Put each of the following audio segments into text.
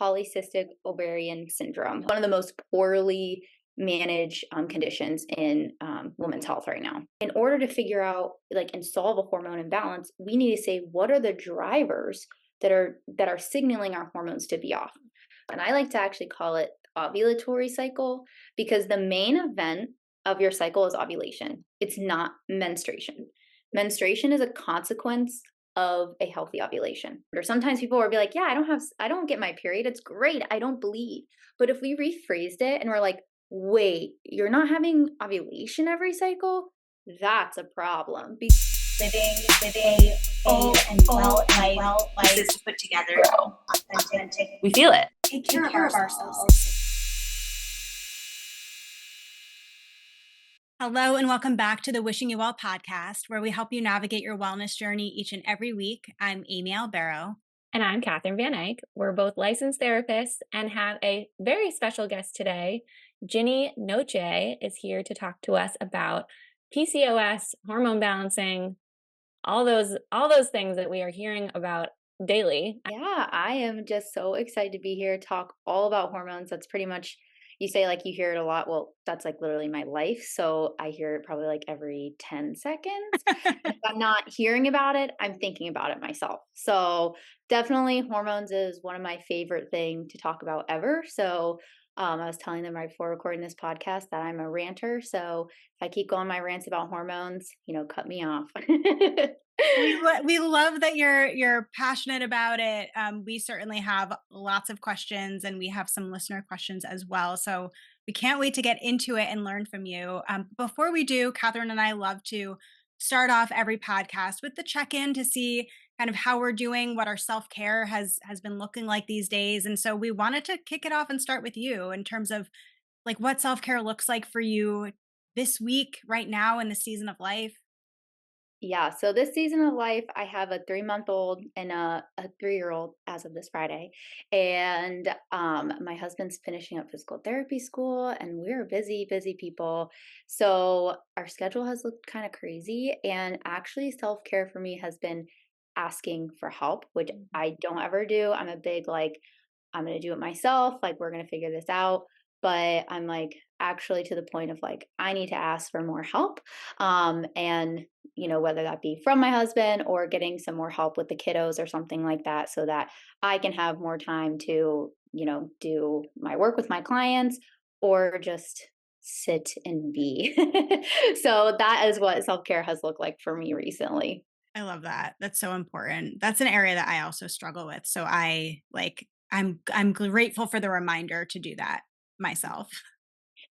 polycystic ovarian syndrome, one of the most poorly managed conditions in women's health right now. In order to figure out and solve a hormone imbalance, we need to say what are the drivers that are signaling our hormones to be off. And I like to actually call it ovulatory cycle, because the main event of your cycle is ovulation. It's not menstruation. Menstruation is a consequence of a healthy ovulation. Or sometimes people will be like, yeah, I don't get my period. It's great. I don't bleed. But if we rephrased it and we're like, wait, you're not having ovulation every cycle? That's a problem. Living a full and well life is put together, grow, authentic. We feel it. Take care of ourselves. Hello, and welcome back to the Wishing You Well podcast, where we help you navigate your wellness journey each and every week. I'm Amy Albero. And I'm Catherine Van Eyck. We're both licensed therapists and have a very special guest today. Ginny Noce is here to talk to us about PCOS, hormone balancing, all those things that we are hearing about daily. Yeah, I am just so excited to be here to talk all about hormones. That's pretty much, you say you hear it a lot. Well, that's literally my life. So I hear it probably every 10 seconds. If I'm not hearing about it, I'm thinking about it myself. So definitely hormones is one of my favorite things to talk about ever. So I was telling them right before recording this podcast that I'm a ranter. So if I keep going my rants about hormones, cut me off. We love that you're passionate about it. We certainly have lots of questions, and we have some listener questions as well. So we can't wait to get into it and learn from you. Before we do, Catherine and I love to start off every podcast with the check-in to see kind of how we're doing, what our self-care has been looking like these days. And so we wanted to kick it off and start with you in terms of what self-care looks like for you this week, right now in the season of life. Yeah, so this season of life, I have a 3-month-old and a 3-year-old as of this Friday. And my husband's finishing up physical therapy school, and we're busy, busy people. So our schedule has looked kind of crazy. And actually, self-care for me has been asking for help, which I don't ever do. I'm a big, I'm going to do it myself. We're going to figure this out. But I'm actually to the point of I need to ask for more help. And whether that be from my husband or getting some more help with the kiddos or something like that, so that I can have more time to, do my work with my clients or just sit and be. So that is what self-care has looked like for me recently. I love that. That's so important. That's an area that I also struggle with. So I'm grateful for the reminder to do that myself.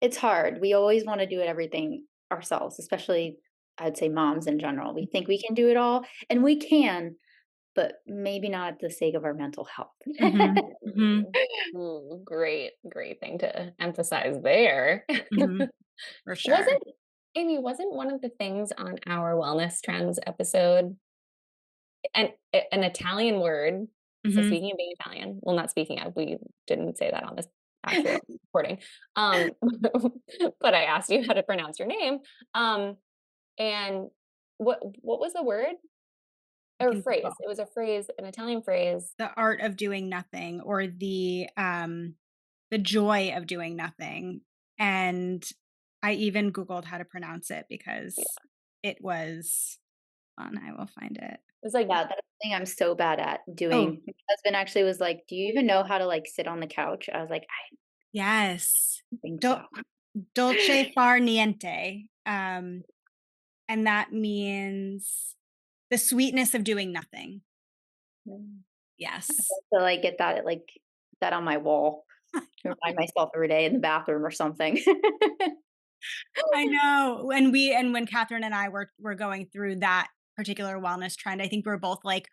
It's hard. We always want to do everything ourselves, especially I'd say moms in general. We think we can do it all, and we can, but maybe not at the sake of our mental health. Great thing to emphasize there. For sure. Wasn't one of the things on our wellness trends episode an Italian word? So speaking of being Italian, well, not speaking of, we didn't say that on this actual recording. But I asked you how to pronounce your name. And what was the word or phrase? It was a phrase, an Italian phrase. The art of doing nothing, or the joy of doing nothing. And I even Googled how to pronounce it because it was on. I will find it. It was yeah, that's something I'm so bad at doing. My husband actually was like, "Do you even know how to sit on the couch?" I was like, Yes. think so. Dolce far niente. And that means the sweetness of doing nothing. Yes. So get that on my wall. Remind myself every day in the bathroom or something. I know. And when Catherine and I were going through that particular wellness trend, I think we were both like,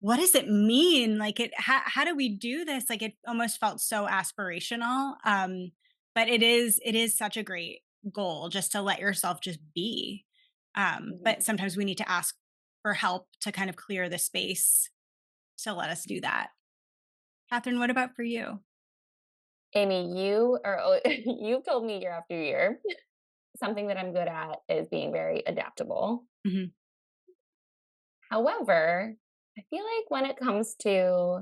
what does it mean? How do we do this? It almost felt so aspirational. But it is such a great goal just to let yourself just be. But sometimes we need to ask for help to kind of clear the space to let us do that. Catherine, what about for you? Amy, you've told me year after year, something that I'm good at is being very adaptable. However, I feel like when it comes to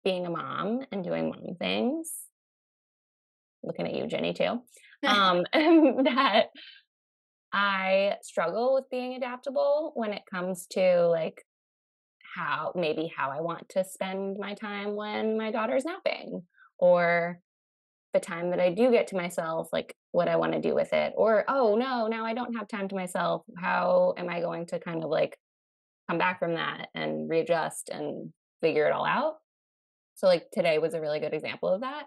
being a mom and doing mom things, looking at you, Jenny, too, that I struggle with being adaptable when it comes to like how I want to spend my time when my daughter's napping, or the time that I do get to myself, like what I want to do with it, or oh no, now I don't have time to myself. How am I going to kind of like come back from that and readjust and figure it all out? So like today was a really good example of that.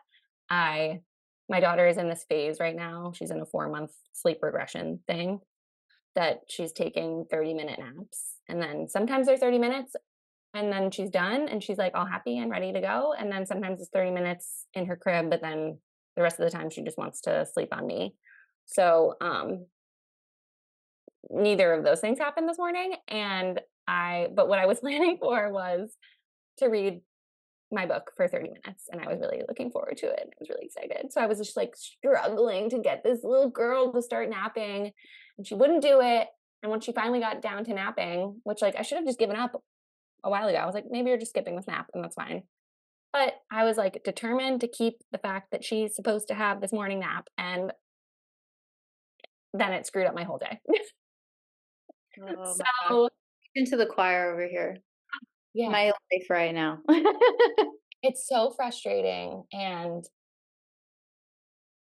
I My daughter is in this phase right now. She's in a 4-month sleep regression thing that she's taking 30-minute naps. And then sometimes they're 30 minutes and then she's done and she's like all happy and ready to go. And then sometimes it's 30 minutes in her crib, but then the rest of the time she just wants to sleep on me. So neither of those things happened this morning. But what I was planning for was to read my book for 30 minutes, and I was really looking forward to it. I was really excited. So I was just like struggling to get this little girl to start napping, and she wouldn't do it. And when she finally got down to napping, which like I should have just given up a while ago, I was like, maybe you're just skipping this nap and that's fine. But I was like determined to keep the fact that she's supposed to have this morning nap, and then it screwed up my whole day. Oh my gosh. So Into the choir over here. yeah, My life right now. it's so frustrating, and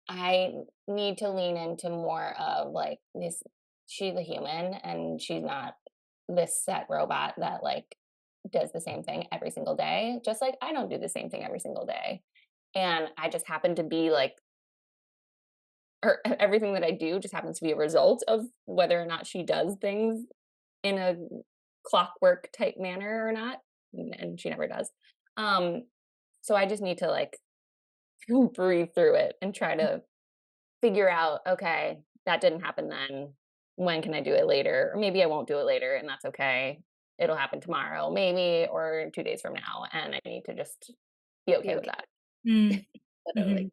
I need to lean into more of like this. She's a human and she's not this set robot that like does the same thing every single day. Just like I don't do the same thing every single day. And I just happen to be like, or everything that I do just happens to be a result of whether or not she does things in a clockwork type manner or not. And she never does. So I just need to like breathe through it and try to figure out, okay, that didn't happen then. When can I do it later? Or maybe I won't do it later and that's okay. It'll happen tomorrow, maybe, or 2 days from now. And I need to just be okay with that. Mm. Literally.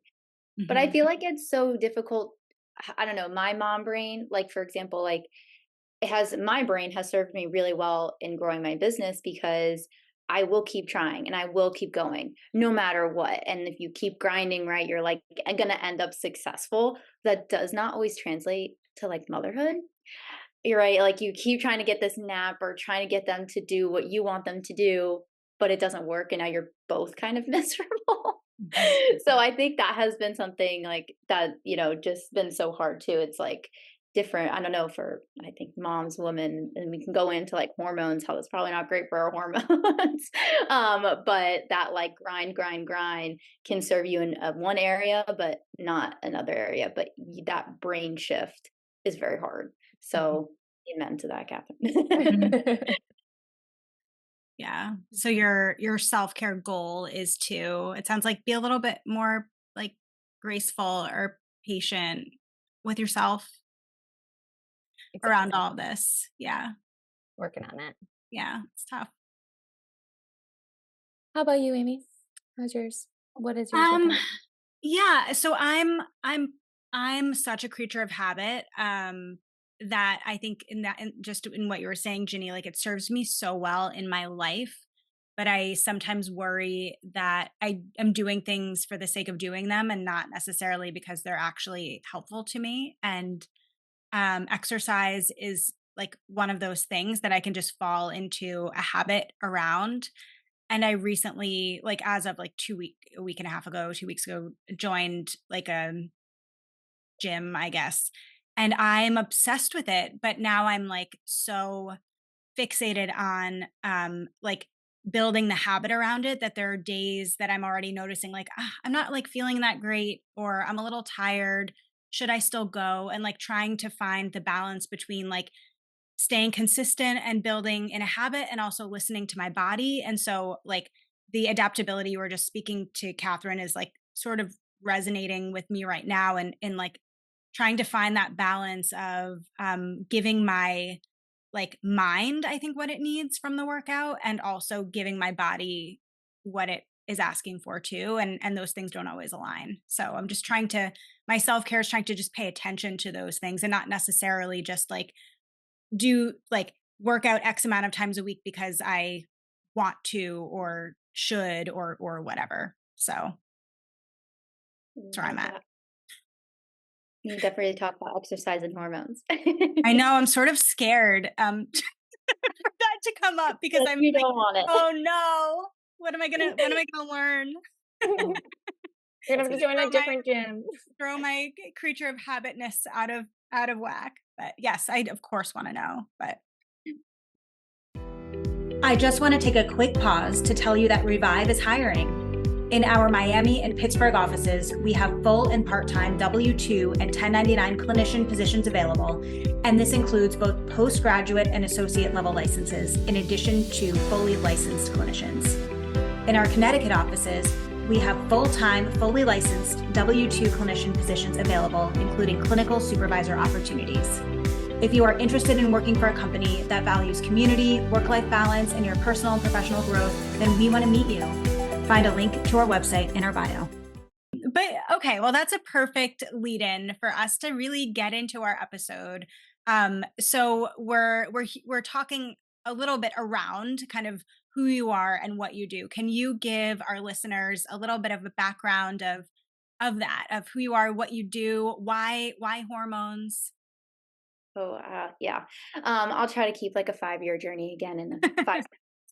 Mhm. But I Mhm. feel like it's so difficult. I don't know, my mom brain, like for example, like my brain has served me really well in growing my business because I will keep trying and I will keep going no matter what. And if you keep grinding, right, you're like going to end up successful. That does not always translate to like motherhood. You're right. Like you keep trying to get this nap or trying to get them to do what you want them to do, but it doesn't work. And now you're both kind of miserable. So I think that has been something like that, just been so hard too. It's like different. I don't know for, I think moms, women, and we can go into like hormones, how it's probably not great for our hormones. But that like grind can serve you in one area, but not another area. But that brain shift is very hard. So amen to that, Catherine. Yeah. So your self-care goal is to, it sounds like, be a little bit more like graceful or patient with yourself around Exactly. all of this. Yeah. Working on it. Yeah. It's tough. How about you, Amy? How's yours? What is yours Um looking like? yeah, so I'm such a creature of habit, that I think in just in what you were saying, Ginny, like it serves me so well in my life, but I sometimes worry that I am doing things for the sake of doing them and not necessarily because they're actually helpful to me. And exercise is like one of those things that I can just fall into a habit around. And I recently, like as of like a week and a half ago, 2 weeks ago, joined like a gym, I guess. And I'm obsessed with it. But now I'm like so fixated on like building the habit around it that there are days that I'm already noticing like, I'm not like feeling that great, or I'm a little tired. Should I still go? And like trying to find the balance between like staying consistent and building in a habit and also listening to my body. And so like the adaptability you were just speaking to, Catherine, is like sort of resonating with me right now, and like trying to find that balance of giving my like mind, I think, what it needs from the workout, and also giving my body what it is asking for too. And those things don't always align. So I'm just trying to, my self-care is trying to just pay attention to those things and not necessarily just like do like work out X amount of times a week because I want to, or should or whatever. So that's where I'm Love at. that. You definitely talk about exercise and hormones. I know I'm sort of scared for that to come up because But I'm you like, don't want it. oh no, what am I gonna learn? You're gonna have to join a different gym. Throw my creature of habitness out of whack. But yes, I of course want to know. But I just want to take a quick pause to tell you that Revive is hiring. In our Miami and Pittsburgh offices, we have full and part-time W-2 and 1099 clinician positions available, and this includes both postgraduate and associate level licenses, in addition to fully licensed clinicians. In our Connecticut offices, we have full-time, fully licensed W-2 clinician positions available, including clinical supervisor opportunities. If you are interested in working for a company that values community, work-life balance, and your personal and professional growth, then we want to meet you. Find a link to our website in our bio. But okay, well, that's a perfect lead-in for us to really get into our episode. So we're talking a little bit around kind of who you are and what you do. Can you give our listeners a little bit of a background of that, of who you are, what you do, why hormones? Oh, yeah. I'll try to keep like a 5-year journey again in 5.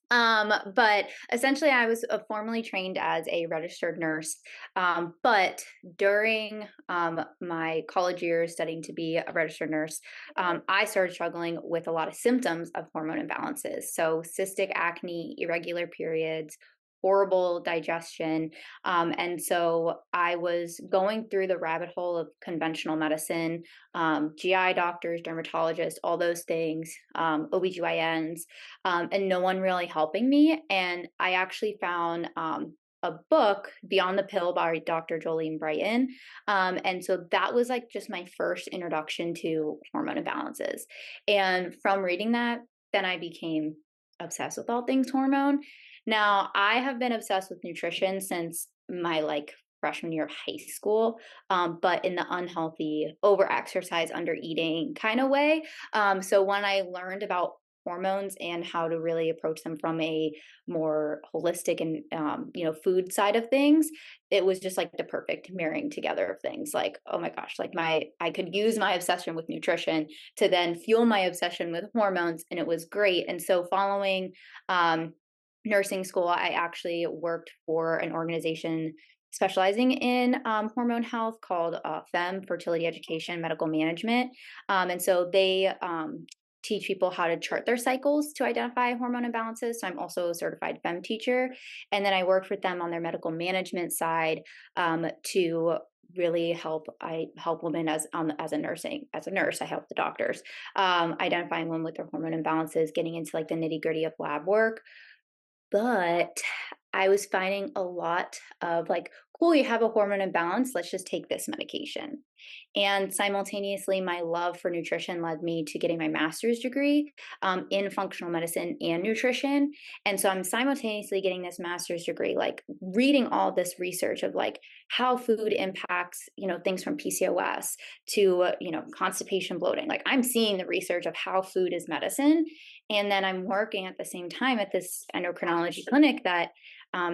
But essentially, I was formally trained as a registered nurse. But during my college years studying to be a registered nurse, I started struggling with a lot of symptoms of hormone imbalances. So, cystic acne, irregular periods, horrible digestion. And so I was going through the rabbit hole of conventional medicine, GI doctors, dermatologists, all those things, OBGYNs, and no one really helping me. And I actually found a book, Beyond the Pill by Dr. Jolene Brighton. And so that was like just my first introduction to hormone imbalances. And from reading that, then I became obsessed with all things hormone. Now, I have been obsessed with nutrition since my like freshman year of high school, but in the unhealthy, over exercise, under eating kind of way. So when I learned about hormones and how to really approach them from a more holistic and food side of things, it was just like the perfect marrying together of things. Like, oh my gosh, like I could use my obsession with nutrition to then fuel my obsession with hormones, and it was great. And so following nursing school, I actually worked for an organization specializing in hormone health called FEM, Fertility Education Medical Management. And so they teach people how to chart their cycles to identify hormone imbalances. So I'm also a certified FEM teacher. And then I worked with them on their medical management side to really help. I help women as a nurse. I help the doctors identifying women with their hormone imbalances, getting into like the nitty gritty of lab work. But I was finding a lot of like, cool, you have a hormone imbalance. Let's just take this medication. And simultaneously, my love for nutrition led me to getting my master's degree in functional medicine and nutrition. And so I'm simultaneously getting this master's degree, like reading all this research of like how food impacts, things from PCOS to, constipation, bloating. Like I'm seeing the research of how food is medicine. And then I'm working at the same time at this endocrinology clinic that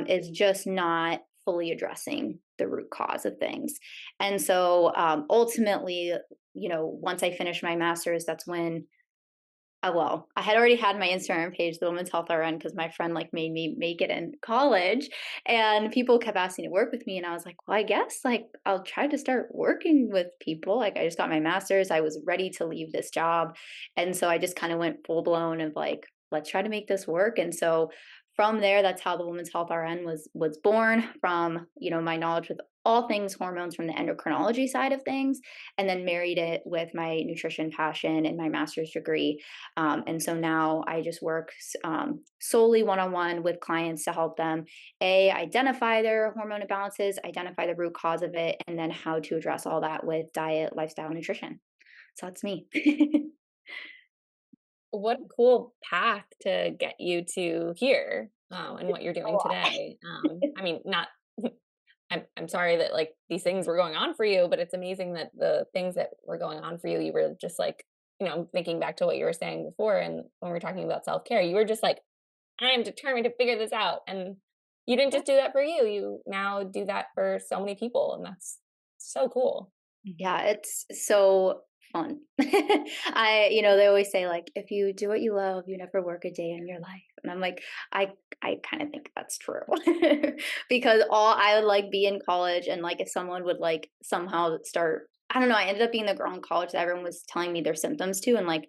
is just not fully addressing the root cause of things. And so ultimately, once I finished my master's, that's when, I had already had my Instagram page, the Women's Health RN, because my friend like made me make it in college, and people kept asking to work with me. And I was like, well, I guess like I'll try to start working with people. Like I just got my master's. I was ready to leave this job. And so I just kind of went full blown of like, let's try to make this work. And so from there, that's how the Women's Health RN was born, from my knowledge with all things hormones from the endocrinology side of things, and then married it with my nutrition passion and my master's degree. And so now I just work solely one-on-one with clients to help them identify their hormone imbalances, identify the root cause of it, and then how to address all that with diet, lifestyle, nutrition. So that's me. What a cool path to get you to here, and what you're doing today. I mean, not I'm sorry that like these things were going on for you, but it's amazing that the things that were going on for you, you were just like, thinking back to what you were saying before, and when we were talking about self-care, you were just like, I am determined to figure this out. And you didn't just do that for you. You now do that for so many people, and that's so cool. Yeah, it's so fun. They always say like, if you do what you love, you never work a day in your life. And I'm like, I kind of think that's true. Because all I would like be in college and like if someone would like somehow start, I don't know, I ended up being the girl in college that everyone was telling me their symptoms to and like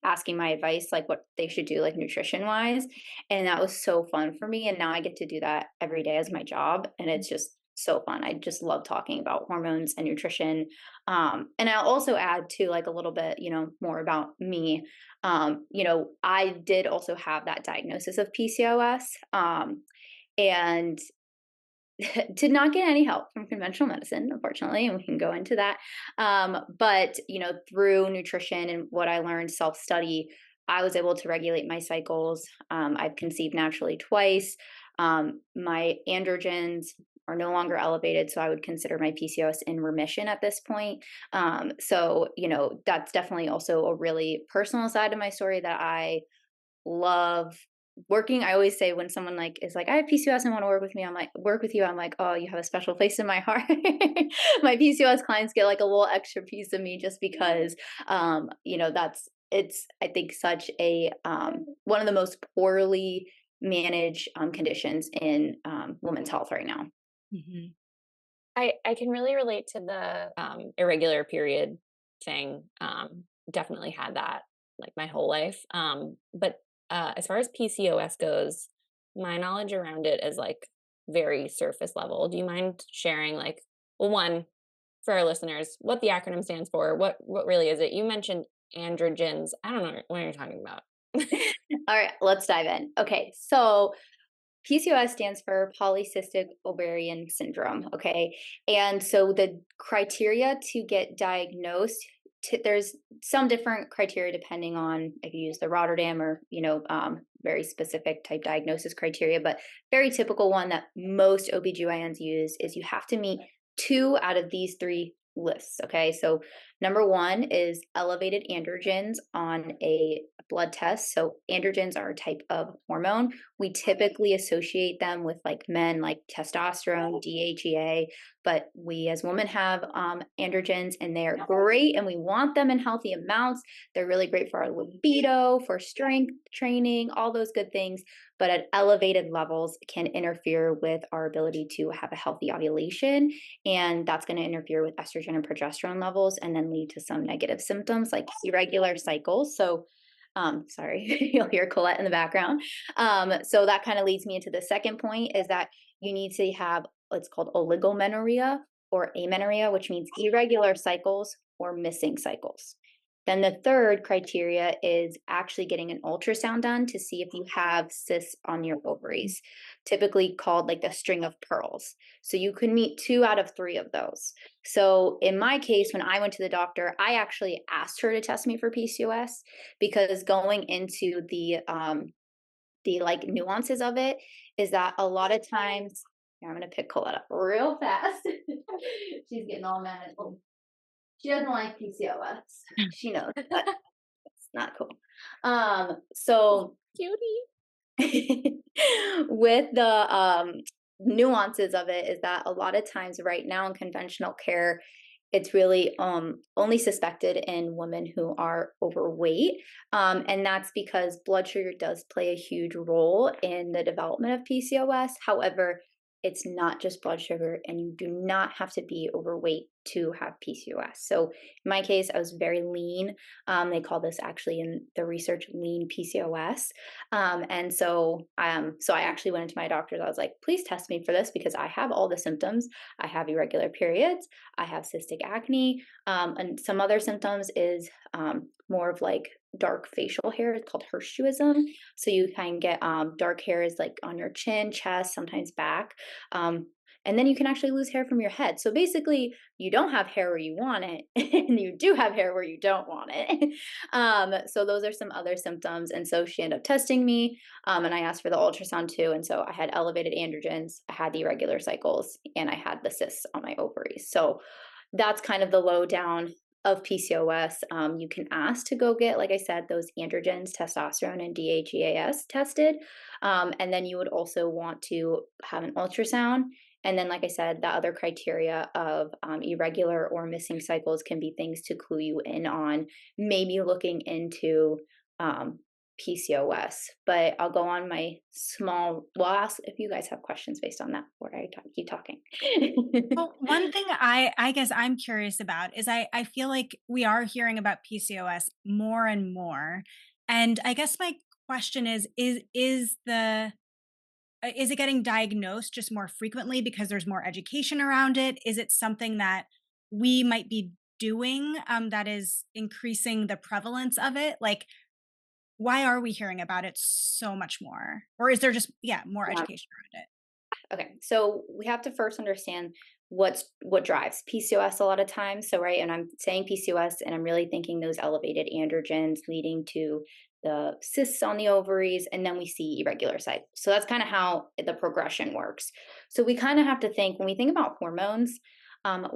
asking my advice, like what they should do, like nutrition wise. And that was so fun for me. And now I get to do that every day as my job. And it's just so fun. I just love talking about hormones and nutrition. And I'll also add to like a little bit, more about me. I did also have that diagnosis of PCOS. And did not get any help from conventional medicine, unfortunately, and we can go into that. But through nutrition and what I learned self-study, I was able to regulate my cycles. I've conceived naturally twice. My androgens are no longer elevated, so I would consider my PCOS in remission at this point. That's definitely also a really personal side of my story that I love working. I always say when someone like is like, I have PCOS and want to work with me, I'm like, work with you. I'm like, oh, you have a special place in my heart. My PCOS clients get like a little extra piece of me just because, it's, I think, such a, one of the most poorly managed conditions in women's health right now. Mhm. I can really relate to the irregular period thing. Definitely had that like my whole life. But as far as PCOS goes, my knowledge around it is like very surface level. Do you mind sharing like, well, one, for our listeners, what the acronym stands for? What really is it? You mentioned androgens. I don't know what you're talking about. All right, let's dive in. Okay, so PCOS stands for polycystic ovarian syndrome. Okay. And so the criteria to get diagnosed, there's some different criteria depending on if you use the Rotterdam or, very specific type diagnosis criteria. But very typical one that most OBGYNs use is you have to meet two out of these three lists. Okay. So number one is elevated androgens on a blood test. So androgens are a type of hormone. We typically associate them with like men, like testosterone, DHEA, but we as women have androgens and they are great and we want them in healthy amounts. They're really great for our libido, for strength training, all those good things. But at elevated levels can interfere with our ability to have a healthy ovulation. And that's going to interfere with estrogen and progesterone levels and then lead to some negative symptoms like irregular cycles. So sorry, you'll hear Colette in the background. So that kind of leads me into the second point is that you need to have what's called oligomenorrhea or amenorrhea, which means irregular cycles or missing cycles. Then the third criteria is actually getting an ultrasound done to see if you have cysts on your ovaries, typically called like the string of pearls. So you could meet two out of three of those. So in my case, when I went to the doctor, I actually asked her to test me for PCOS because going into the like nuances of it is that a lot of times, here, I'm gonna pick Colette up real fast. She's getting all mad at me. She doesn't like PCOS. She knows that it's not cool. So Cutie. with the nuances of it is that a lot of times right now in conventional care, it's really only suspected in women who are overweight. And that's because blood sugar does play a huge role in the development of PCOS. However, it's not just blood sugar, and you do not have to be overweight to have PCOS. So in my case, I was very lean. They call this actually in the research lean PCOS. So I actually went into my doctor's. I was like, please test me for this because I have all the symptoms. I have irregular periods. I have cystic acne. And some other symptoms is more of like dark facial hair. It's called hirsutism. So you can get dark hairs like on your chin, chest, sometimes back. And then you can actually lose hair from your head. So basically, you don't have hair where you want it, and you do have hair where you don't want it. So those are some other symptoms. And so she ended up testing me, and I asked for the ultrasound too. And so I had elevated androgens, I had the irregular cycles, and I had the cysts on my ovaries. So that's kind of the lowdown of PCOS, you can ask to go get, like I said, those androgens, testosterone and DHEAS tested. And then you would also want to have an ultrasound. And then, like I said, the other criteria of irregular or missing cycles can be things to clue you in on maybe looking into PCOS. But I'll go on my well, I'll ask if you guys have questions based on that before I keep talking. Well, one thing I guess I'm curious about is I feel like we are hearing about PCOS more and more. And I guess my question is it getting diagnosed just more frequently because there's more education around it? Is it something that we might be doing that is increasing the prevalence of it? Like, why are we hearing about it so much more? Or is there just, yeah, more Yeah. education around it? Okay, so we have to first understand what drives PCOS a lot of times. So right, and I'm saying PCOS, and I'm really thinking those elevated androgens leading to the cysts on the ovaries, and then we see irregular cycles. So that's kind of how the progression works. So we kind of have to think when we think about hormones. Um,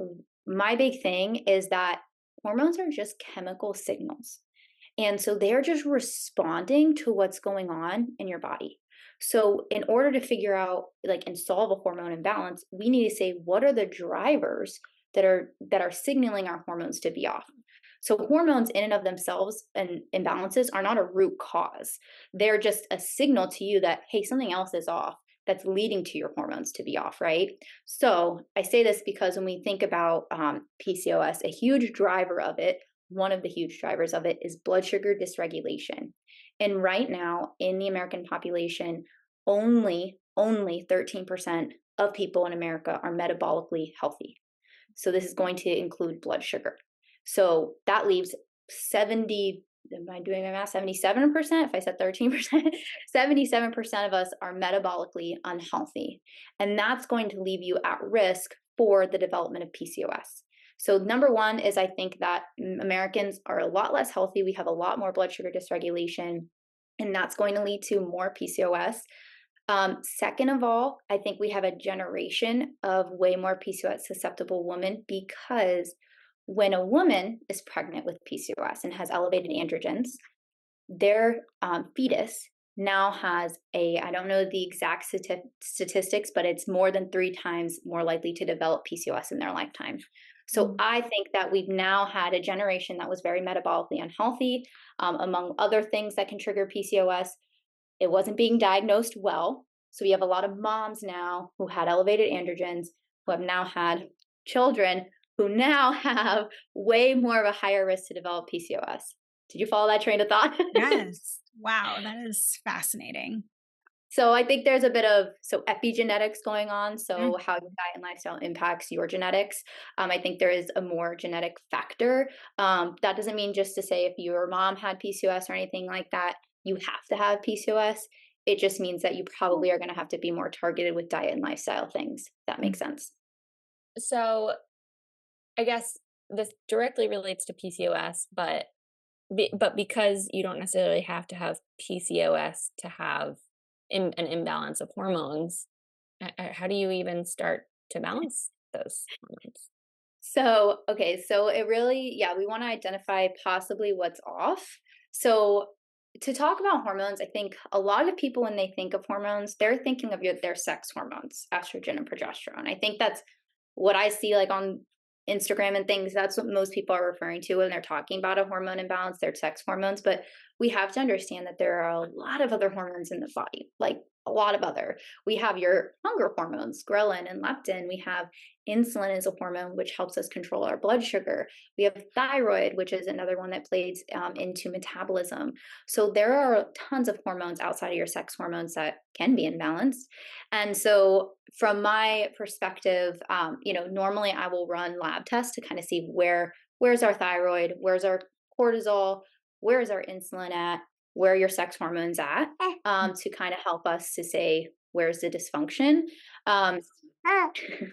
my big thing is that hormones are just chemical signals. And so they're just responding to what's going on in your body. So in order to figure out like and solve a hormone imbalance, we need to say what are the drivers that are signaling our hormones to be off. So hormones in and of themselves and imbalances are not a root cause. They're just a signal to you that hey, something else is off that's leading to your hormones to be off, right? So I say this because when we think about PCOS, a huge driver of it, one of the huge drivers of it is blood sugar dysregulation. And right now in the American population, only 13% of people in America are metabolically healthy. So this is going to include blood sugar. So that leaves 70, am I doing my math? 77%? If I said 13%, 77% of us are metabolically unhealthy. And that's going to leave you at risk for the development of PCOS. So number one is I think that Americans are a lot less healthy. We have a lot more blood sugar dysregulation, and that's going to lead to more PCOS. Second of all, I think we have a generation of way more PCOS susceptible women because when a woman is pregnant with PCOS and has elevated androgens, their fetus now has I don't know the exact statistics, but it's more than 3 times more likely to develop PCOS in their lifetime. So I think that we've now had a generation that was very metabolically unhealthy, among other things that can trigger PCOS. It wasn't being diagnosed well. So we have a lot of moms now who had elevated androgens, who have now had children who now have way more of a higher risk to develop PCOS. Did you follow that train of thought? Yes. Wow, that is fascinating. So I think there's a bit of epigenetics going on. Mm. So how your diet and lifestyle impacts your genetics. I think there is a more genetic factor. That doesn't mean just to say if your mom had PCOS or anything like that, you have to have PCOS. It just means that you probably are going to have to be more targeted with diet and lifestyle things. If that makes sense. So I guess this directly relates to PCOS, but because you don't necessarily have to have PCOS to have an imbalance of hormones, how do you even start to balance those hormones? So, okay, so it really, yeah, we want to identify possibly what's off. So, to talk about hormones, I think a lot of people, when they think of hormones, they're thinking of their sex hormones, estrogen and progesterone. I think that's what I see like on Instagram and things. That's what most people are referring to when they're talking about a hormone imbalance, their sex hormones. But we have to understand that there are a lot of other hormones in the body, like a lot of other. We have your hunger hormones, ghrelin and leptin. We have insulin is a hormone which helps us control our blood sugar. We have thyroid, which is another one that plays into metabolism. So there are tons of hormones outside of your sex hormones that can be imbalanced. And so from my perspective, normally I will run lab tests to kind of see where's our thyroid, where's our cortisol, where's our insulin at, where are your sex hormones at, to kind of help us to say where's the dysfunction.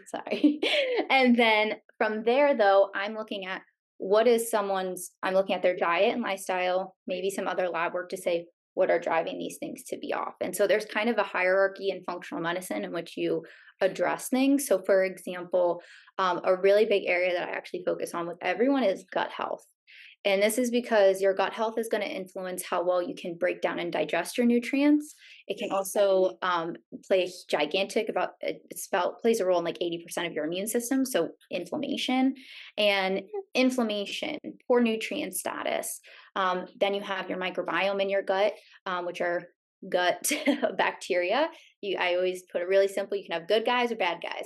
Sorry. And then from there, though, I'm looking at I'm looking at their diet and lifestyle, maybe some other lab work to say what are driving these things to be off. And so there's kind of a hierarchy in functional medicine in which you address things. So for example, a really big area that I actually focus on with everyone is gut health. And this is because your gut health is going to influence how well you can break down and digest your nutrients. It can also play a gigantic plays a role in like 80% of your immune system. So inflammation and inflammation, poor nutrient status. Then you have your microbiome in your gut, which are gut bacteria. I always put it really simple. You can have good guys or bad guys.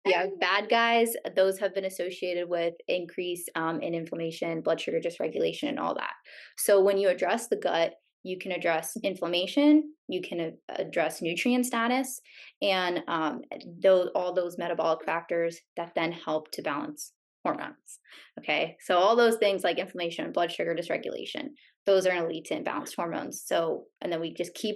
Yeah, bad guys, those have been associated with increase in inflammation, blood sugar dysregulation, and all that. So when you address the gut, you can address inflammation, you can address nutrient status, and all those metabolic factors that then help to balance hormones. Okay, so all those things like inflammation, blood sugar dysregulation, those are going to lead to imbalanced hormones. So, and then we just keep.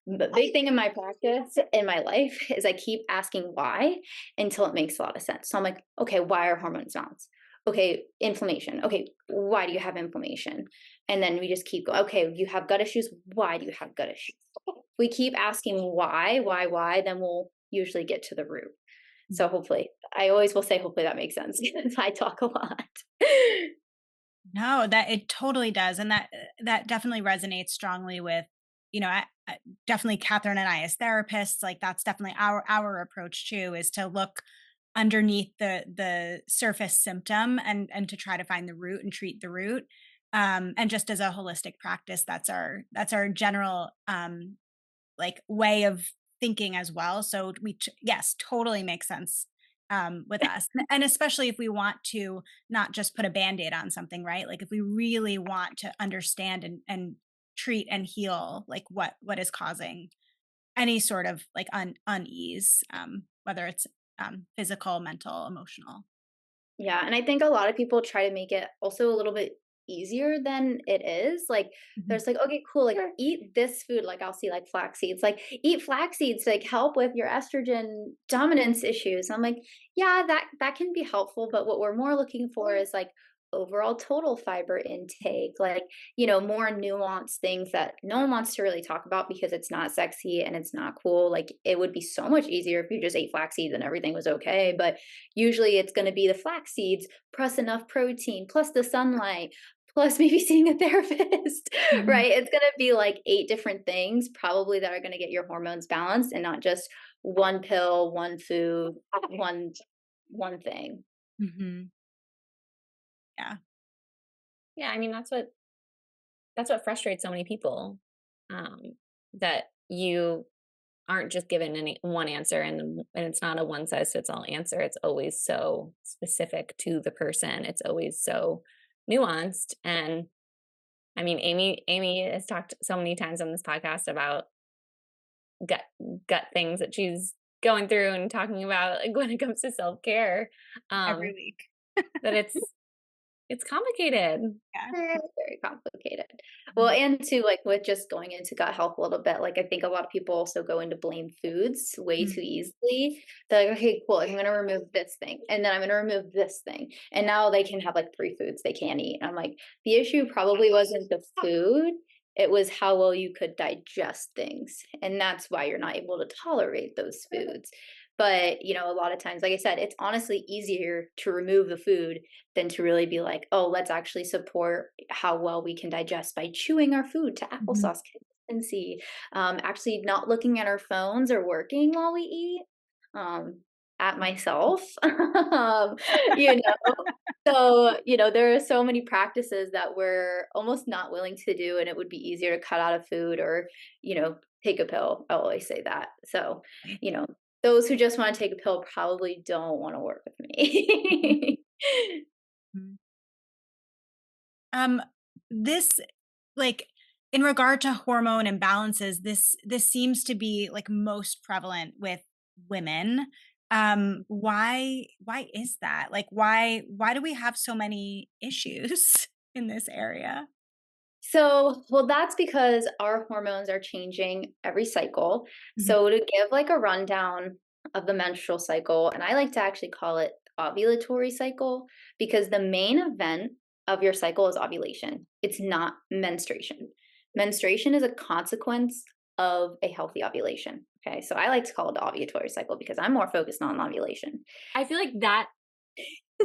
The big thing in my practice, in my life, is I keep asking why until it makes a lot of sense. So I'm like, okay, why are hormones balanced? Okay, inflammation. Okay, why do you have inflammation? And then we just keep going. Okay, you have gut issues. Why do you have gut issues? If we keep asking why, then we'll usually get to the root. So hopefully, I always will say, hopefully that makes sense because I talk a lot. No, that it totally does. And that definitely resonates strongly with, definitely Catherine and I as therapists, like that's definitely our approach too, is to look underneath the surface symptom and to try to find the root and treat the root. And just as a holistic practice, that's our general like way of thinking as well. So yes, totally makes sense with us. And especially if we want to not just put a Band-Aid on something, right? Like if we really want to understand and treat and heal like what is causing any sort of like unease, whether it's physical, mental, emotional. Yeah, and I think a lot of people try to make it also a little bit easier than it is. Like Mhm. there's like, okay, cool, like eat this food. Like I'll see like flax seeds, like eat flax seeds to like help with your estrogen dominance issues. I'm like, yeah, that can be helpful, but what we're more looking for is like overall total fiber intake, like, more nuanced things that no one wants to really talk about because it's not sexy and it's not cool. Like it would be so much easier if you just ate flax seeds and everything was okay, but usually it's going to be the flax seeds plus enough protein plus the sunlight plus maybe seeing a therapist, Mhm. right? It's going to be like 8 different things probably that are going to get your hormones balanced and not just one pill, one food, one thing. Mhm. Yeah. Yeah, I mean, that's what frustrates so many people, um, that you aren't just given any one answer, and it's not a one size fits all answer. It's always so specific to the person. It's always so nuanced. And I mean, Amy has talked so many times on this podcast about gut gut things that she's going through and talking about, like, when it comes to self-care, Every um, week. that it's complicated. Yeah. Very complicated. Well, Mhm. and too, like with just going into gut health a little bit, like I think a lot of people also go into blame foods way Mm. too easily. They're like, okay, cool, I'm gonna remove this thing, and then I'm gonna remove this thing. And now they can have like 3 foods they can't eat. And I'm like, the issue probably wasn't the food, it was how well you could digest things. And that's why you're not able to tolerate those foods. But, a lot of times, like I said, it's honestly easier to remove the food than to really be like, oh, let's actually support how well we can digest by chewing our food to Mhm. applesauce consistency, actually not looking at our phones or working while we eat, um, at myself, you know. So, there are so many practices that we're almost not willing to do, and it would be easier to cut out of food or, take a pill. I always say that. So, you know, those who just want to take a pill probably don't want to work with Mhm. me. Mhm. Um, this like in regard to hormone imbalances, this seems to be like most prevalent with women. Why is that? Like why do we have so many issues in this area? So, well, that's because our hormones are changing every cycle. Mhm. So, to give like a rundown of the menstrual cycle, and I like to actually call it ovulatory cycle because the main event of your cycle is ovulation. It's not menstruation. menstruation is a consequence of a healthy ovulation. Okay, so I like to call it the ovulatory cycle because I'm more focused on ovulation. I feel like that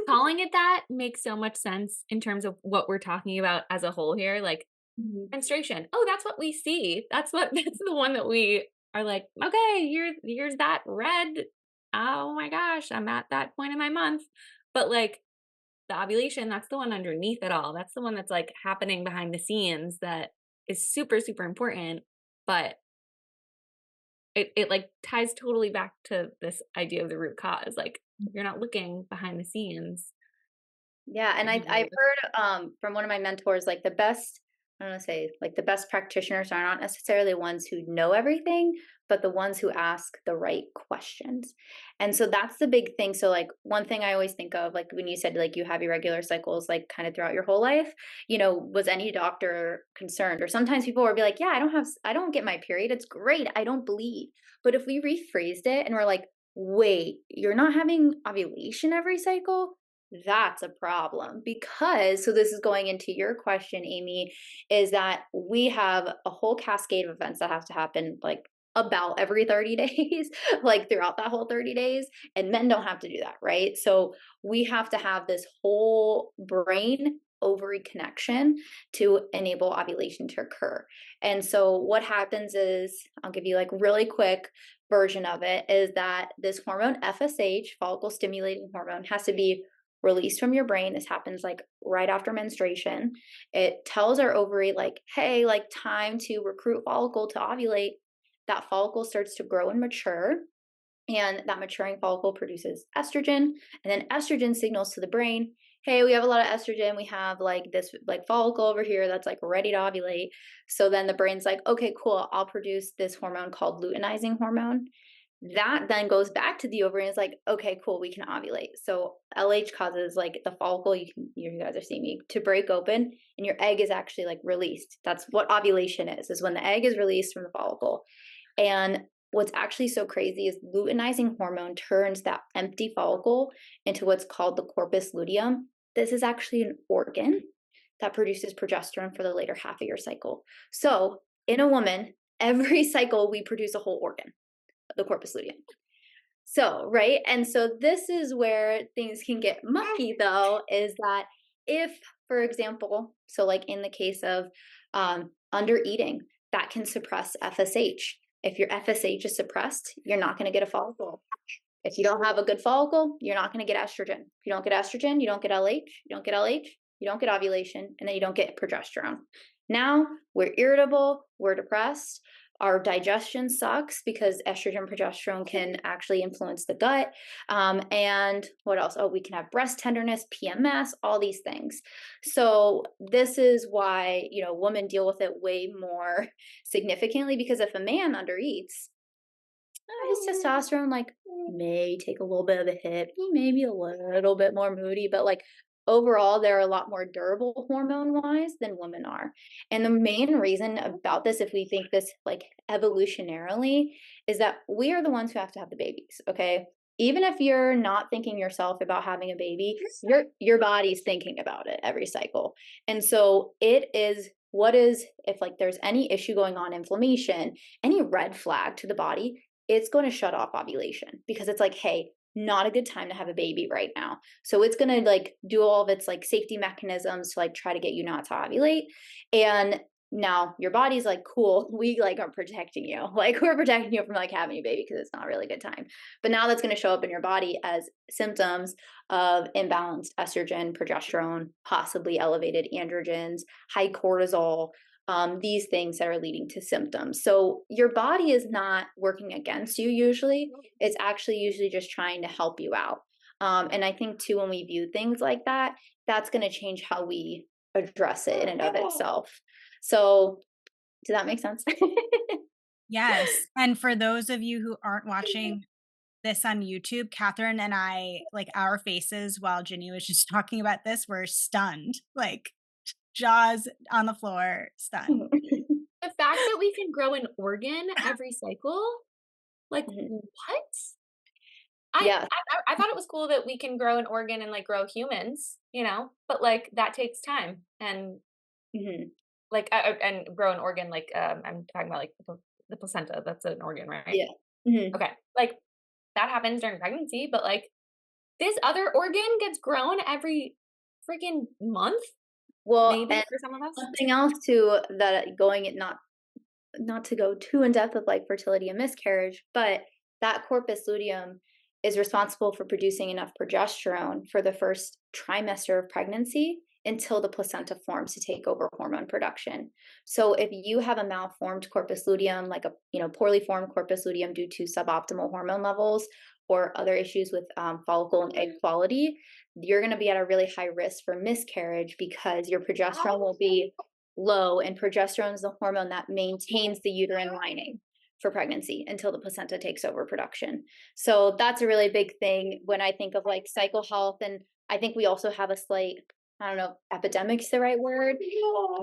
calling it that makes so much sense in terms of what we're talking about as a whole here. Like Mhm. menstruation. Oh, that's what we see. That's what that's the one that we are like, okay, here's that red. Oh my gosh, I'm at that point in my month. But like the ovulation, that's the one underneath it all. That's the one that's like happening behind the scenes that is super, super important. But it like ties totally back to this idea of the root cause. Like you're not looking behind the scenes. Yeah, and I've heard from one of my mentors, like the best, I don't want to say like the best practitioners are not necessarily the ones who know everything, but the ones who ask the right questions. And so that's the big thing. So like one thing I always think of, like when you said like you have irregular cycles like kind of throughout your whole life, was any doctor concerned? Or sometimes people will be like, yeah, I don't get my period. It's great. I don't bleed. But if we rephrased it and we're like, wait, you're not having ovulation every cycle? That's a problem because, so this is going into your question, Amy, is that we have a whole cascade of events that have to happen like about every 30 days, like throughout that whole 30 days. And men don't have to do that, right? So we have to have this whole brain ovary connection to enable ovulation to occur. And so what happens is, I'll give you like really quick version of it, is that this hormone FSH, follicle stimulating hormone, has to be released from your brain. This happens like right after menstruation. It tells our ovary like, hey, like time to recruit follicle to ovulate. That follicle starts to grow and mature, and that maturing follicle produces estrogen, and then estrogen signals to the brain, hey, we have a lot of estrogen, we have like this like follicle over here that's like ready to ovulate. So then the brain's like, okay, cool, I'll produce this hormone called luteinizing hormone. That then goes back to the ovary and is like, okay, cool, we can ovulate. So LH causes like the follicle, you guys are seeing me, to break open, and your egg is actually like released. That's what ovulation is when the egg is released from the follicle. And what's actually so crazy is luteinizing hormone turns that empty follicle into what's called the corpus luteum. This is actually an organ that produces progesterone for the later half of your cycle. So in a woman, every cycle we produce a whole organ, the corpus luteum. So, right? And so this is where things can get mucky though, is that if, for example, so like in the case of under eating, that can suppress FSH. If your FSH is suppressed, you're not going to get a follicle. If you don't have a good follicle, you're not going to get estrogen. If you don't get estrogen, you don't get LH. You don't get LH, you don't get ovulation, and then you don't get progesterone. Now we're irritable, we're depressed, our digestion sucks because estrogen and progesterone can actually influence the gut. And what else? Oh, we can have breast tenderness, PMS, all these things. So this is why, women deal with it way more significantly, because if a man undereats, his testosterone like may take a little bit of a hit. He may be a little bit more moody, but like overall, they're a lot more durable hormone wise than women are. And the main reason about this, if we think this like evolutionarily, is that we are the ones who have to have the babies. Okay. Even if you're not thinking yourself about having a baby, your body's thinking about it every cycle. And so it is what is, if like there's any issue going on, inflammation, any red flag to the body, it's going to shut off ovulation because it's like, hey, not a good time to have a baby right now. So it's going to like do all of its like safety mechanisms to like try to get you not to ovulate. And now your body's like, cool, we like are protecting you. Like we're protecting you from like having a baby because it's not a really good time. But now that's going to show up in your body as symptoms of imbalanced estrogen, progesterone, possibly elevated androgens, high cortisol, these things that are leading to symptoms. So your body is not working against you usually. It's actually usually just trying to help you out. And I think too, when we view things like that, that's going to change how we address it in and of itself. So does that make sense? Yes. And for those of you who aren't watching this on YouTube, Catherine and I, like our faces while Ginny was just talking about this, were stunned, like jaws on the floor, stunned. The fact that we can grow an organ every cycle, like what? Yeah. I thought it was cool that we can grow an organ and like grow humans, but like that takes time. And like, and grow an organ, like, I'm talking about, like, the placenta, that's an organ, right? Yeah. Mhm. Okay, like, that happens during pregnancy, but, like, this other organ gets grown every freaking month, Well, maybe and for some of us. something else too that going it not to go too in depth of like fertility and miscarriage, but that corpus luteum is responsible for producing enough progesterone for the first trimester of pregnancy until the placenta forms to take over hormone production. So if you have a malformed corpus luteum, like a poorly formed corpus luteum due to suboptimal hormone levels or other issues with follicle and egg quality, you're going to be at a really high risk for miscarriage because your progesterone will be low, and progesterone is the hormone that maintains the uterine lining for pregnancy until the placenta takes over production. So that's a really big thing when I think of like cycle health. And I think we also have a slight, I don't know if epidemic's the right word,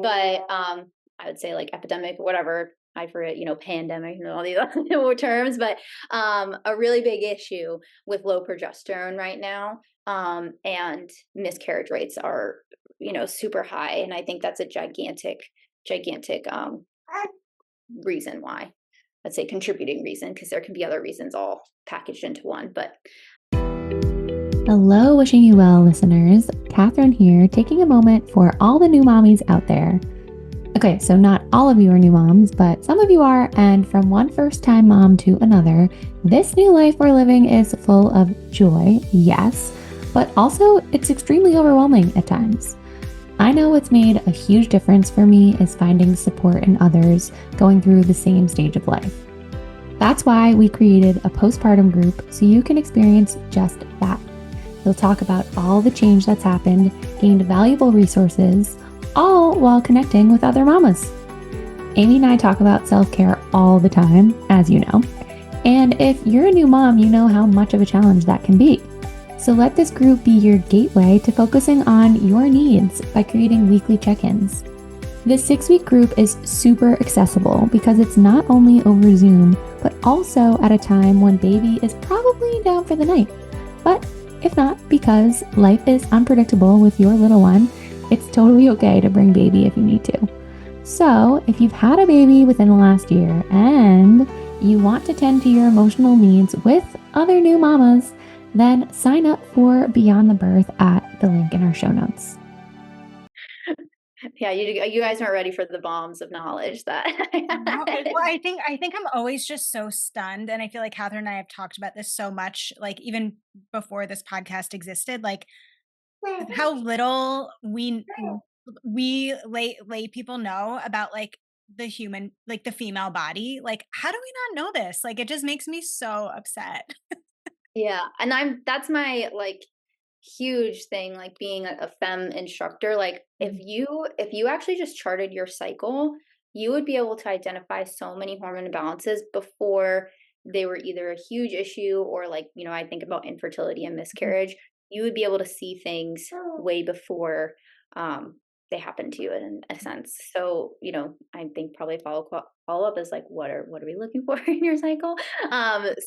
but I would say like epidemic, whatever. I forget, pandemic and all these other terms, but a really big issue with low progesterone right now. And miscarriage rates are super high. And I think that's a gigantic reason why. Let's say contributing reason, because there can be other reasons all packaged into one. But hello, wishing you well, listeners. Catherine here, taking a moment for all the new mommies out there. Okay, so not all of you are new moms, but some of you are, and from one first-time mom to another, this new life we're living is full of joy, yes, but also it's extremely overwhelming at times. I know what's made a huge difference for me is finding support in others going through the same stage of life. That's why we created a postpartum group so you can experience just that. We'll talk about all the change that's happened, gained valuable resources, all while connecting with other mamas. Amy and I talk about self-care all the time, as you know. And if you're a new mom, you know how much of a challenge that can be. So let this group be your gateway to focusing on your needs by creating weekly check-ins. This 6-week group is super accessible because it's not only over Zoom, but also at a time when baby is probably down for the night. But if not, because life is unpredictable with your little one, it's totally okay to bring baby if you need to. So if you've had a baby within the last year and you want to tend to your emotional needs with other new mamas, then sign up for Beyond the Birth at the link in our show notes. yeah, you guys aren't ready for the bombs of knowledge that No, well, I think I'm always just so stunned, and I feel like Catherine and I have talked about this so much, like even before this podcast existed, like how little we lay people know about like the human, like the female body. Like, how do we not know this? Like, it just makes me so upset. Yeah, and that's my like huge thing, like being a femme instructor. Like if you actually just charted your cycle, you would be able to identify so many hormone imbalances before they were either a huge issue or like, I think about infertility and miscarriage. You would be able to see things way before they happen to you in a sense. So, I think probably follow up is like what are we looking for in your cycle?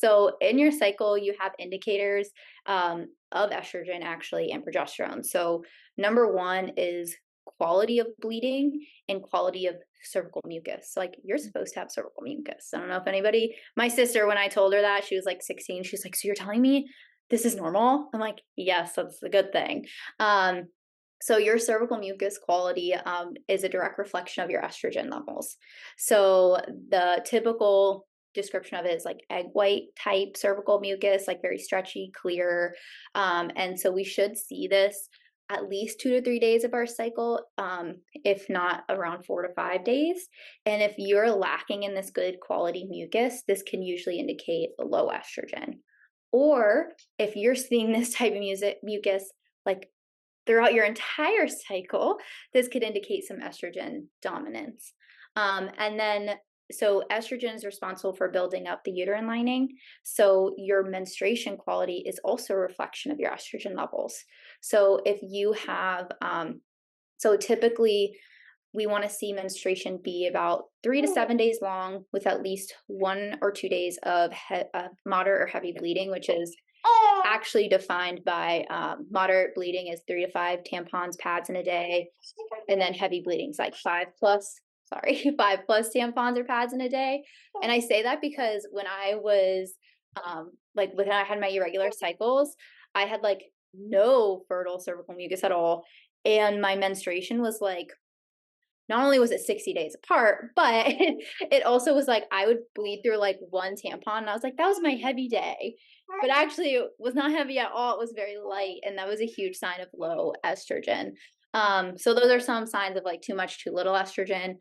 So in your cycle you have indicators of estrogen actually and progesterone. So number one is quality of bleeding and quality of cervical mucus. So like you're supposed to have cervical mucus. I don't know if anybody, my sister, when I told her that, she was like 16, she's like, so you're telling me this is normal? I'm like, yes, that's a good thing. So your cervical mucus quality is a direct reflection of your estrogen levels. So the typical description of it is like egg white type cervical mucus, like very stretchy, clear. And so we should see this at least 2 to 3 days of our cycle, if not around 4 to 5 days. And if you're lacking in this good quality mucus, this can usually indicate a low estrogen. Or if you're seeing this type of mucus like throughout your entire cycle, this could indicate some estrogen dominance. And then, so estrogen is responsible for building up the uterine lining. So your menstruation quality is also a reflection of your estrogen levels. So if you have, so typically we want to see menstruation be about 3 to 7 days long with at least 1 or 2 days of moderate or heavy bleeding, which is actually defined by moderate bleeding is 3 to 5 tampons, pads in a day, and then heavy bleeding is like 5 plus. Sorry, 5 plus tampons or pads in a day. And I say that because when I was like when I had my irregular cycles, I had like no fertile cervical mucus at all, and my menstruation was like not only was it 60 days apart, but it also was like I would bleed through like one tampon and I was like, that was my heavy day. But actually it was not heavy at all. It was very light. And that was a huge sign of low estrogen. So those are some signs of like too much, too little estrogen.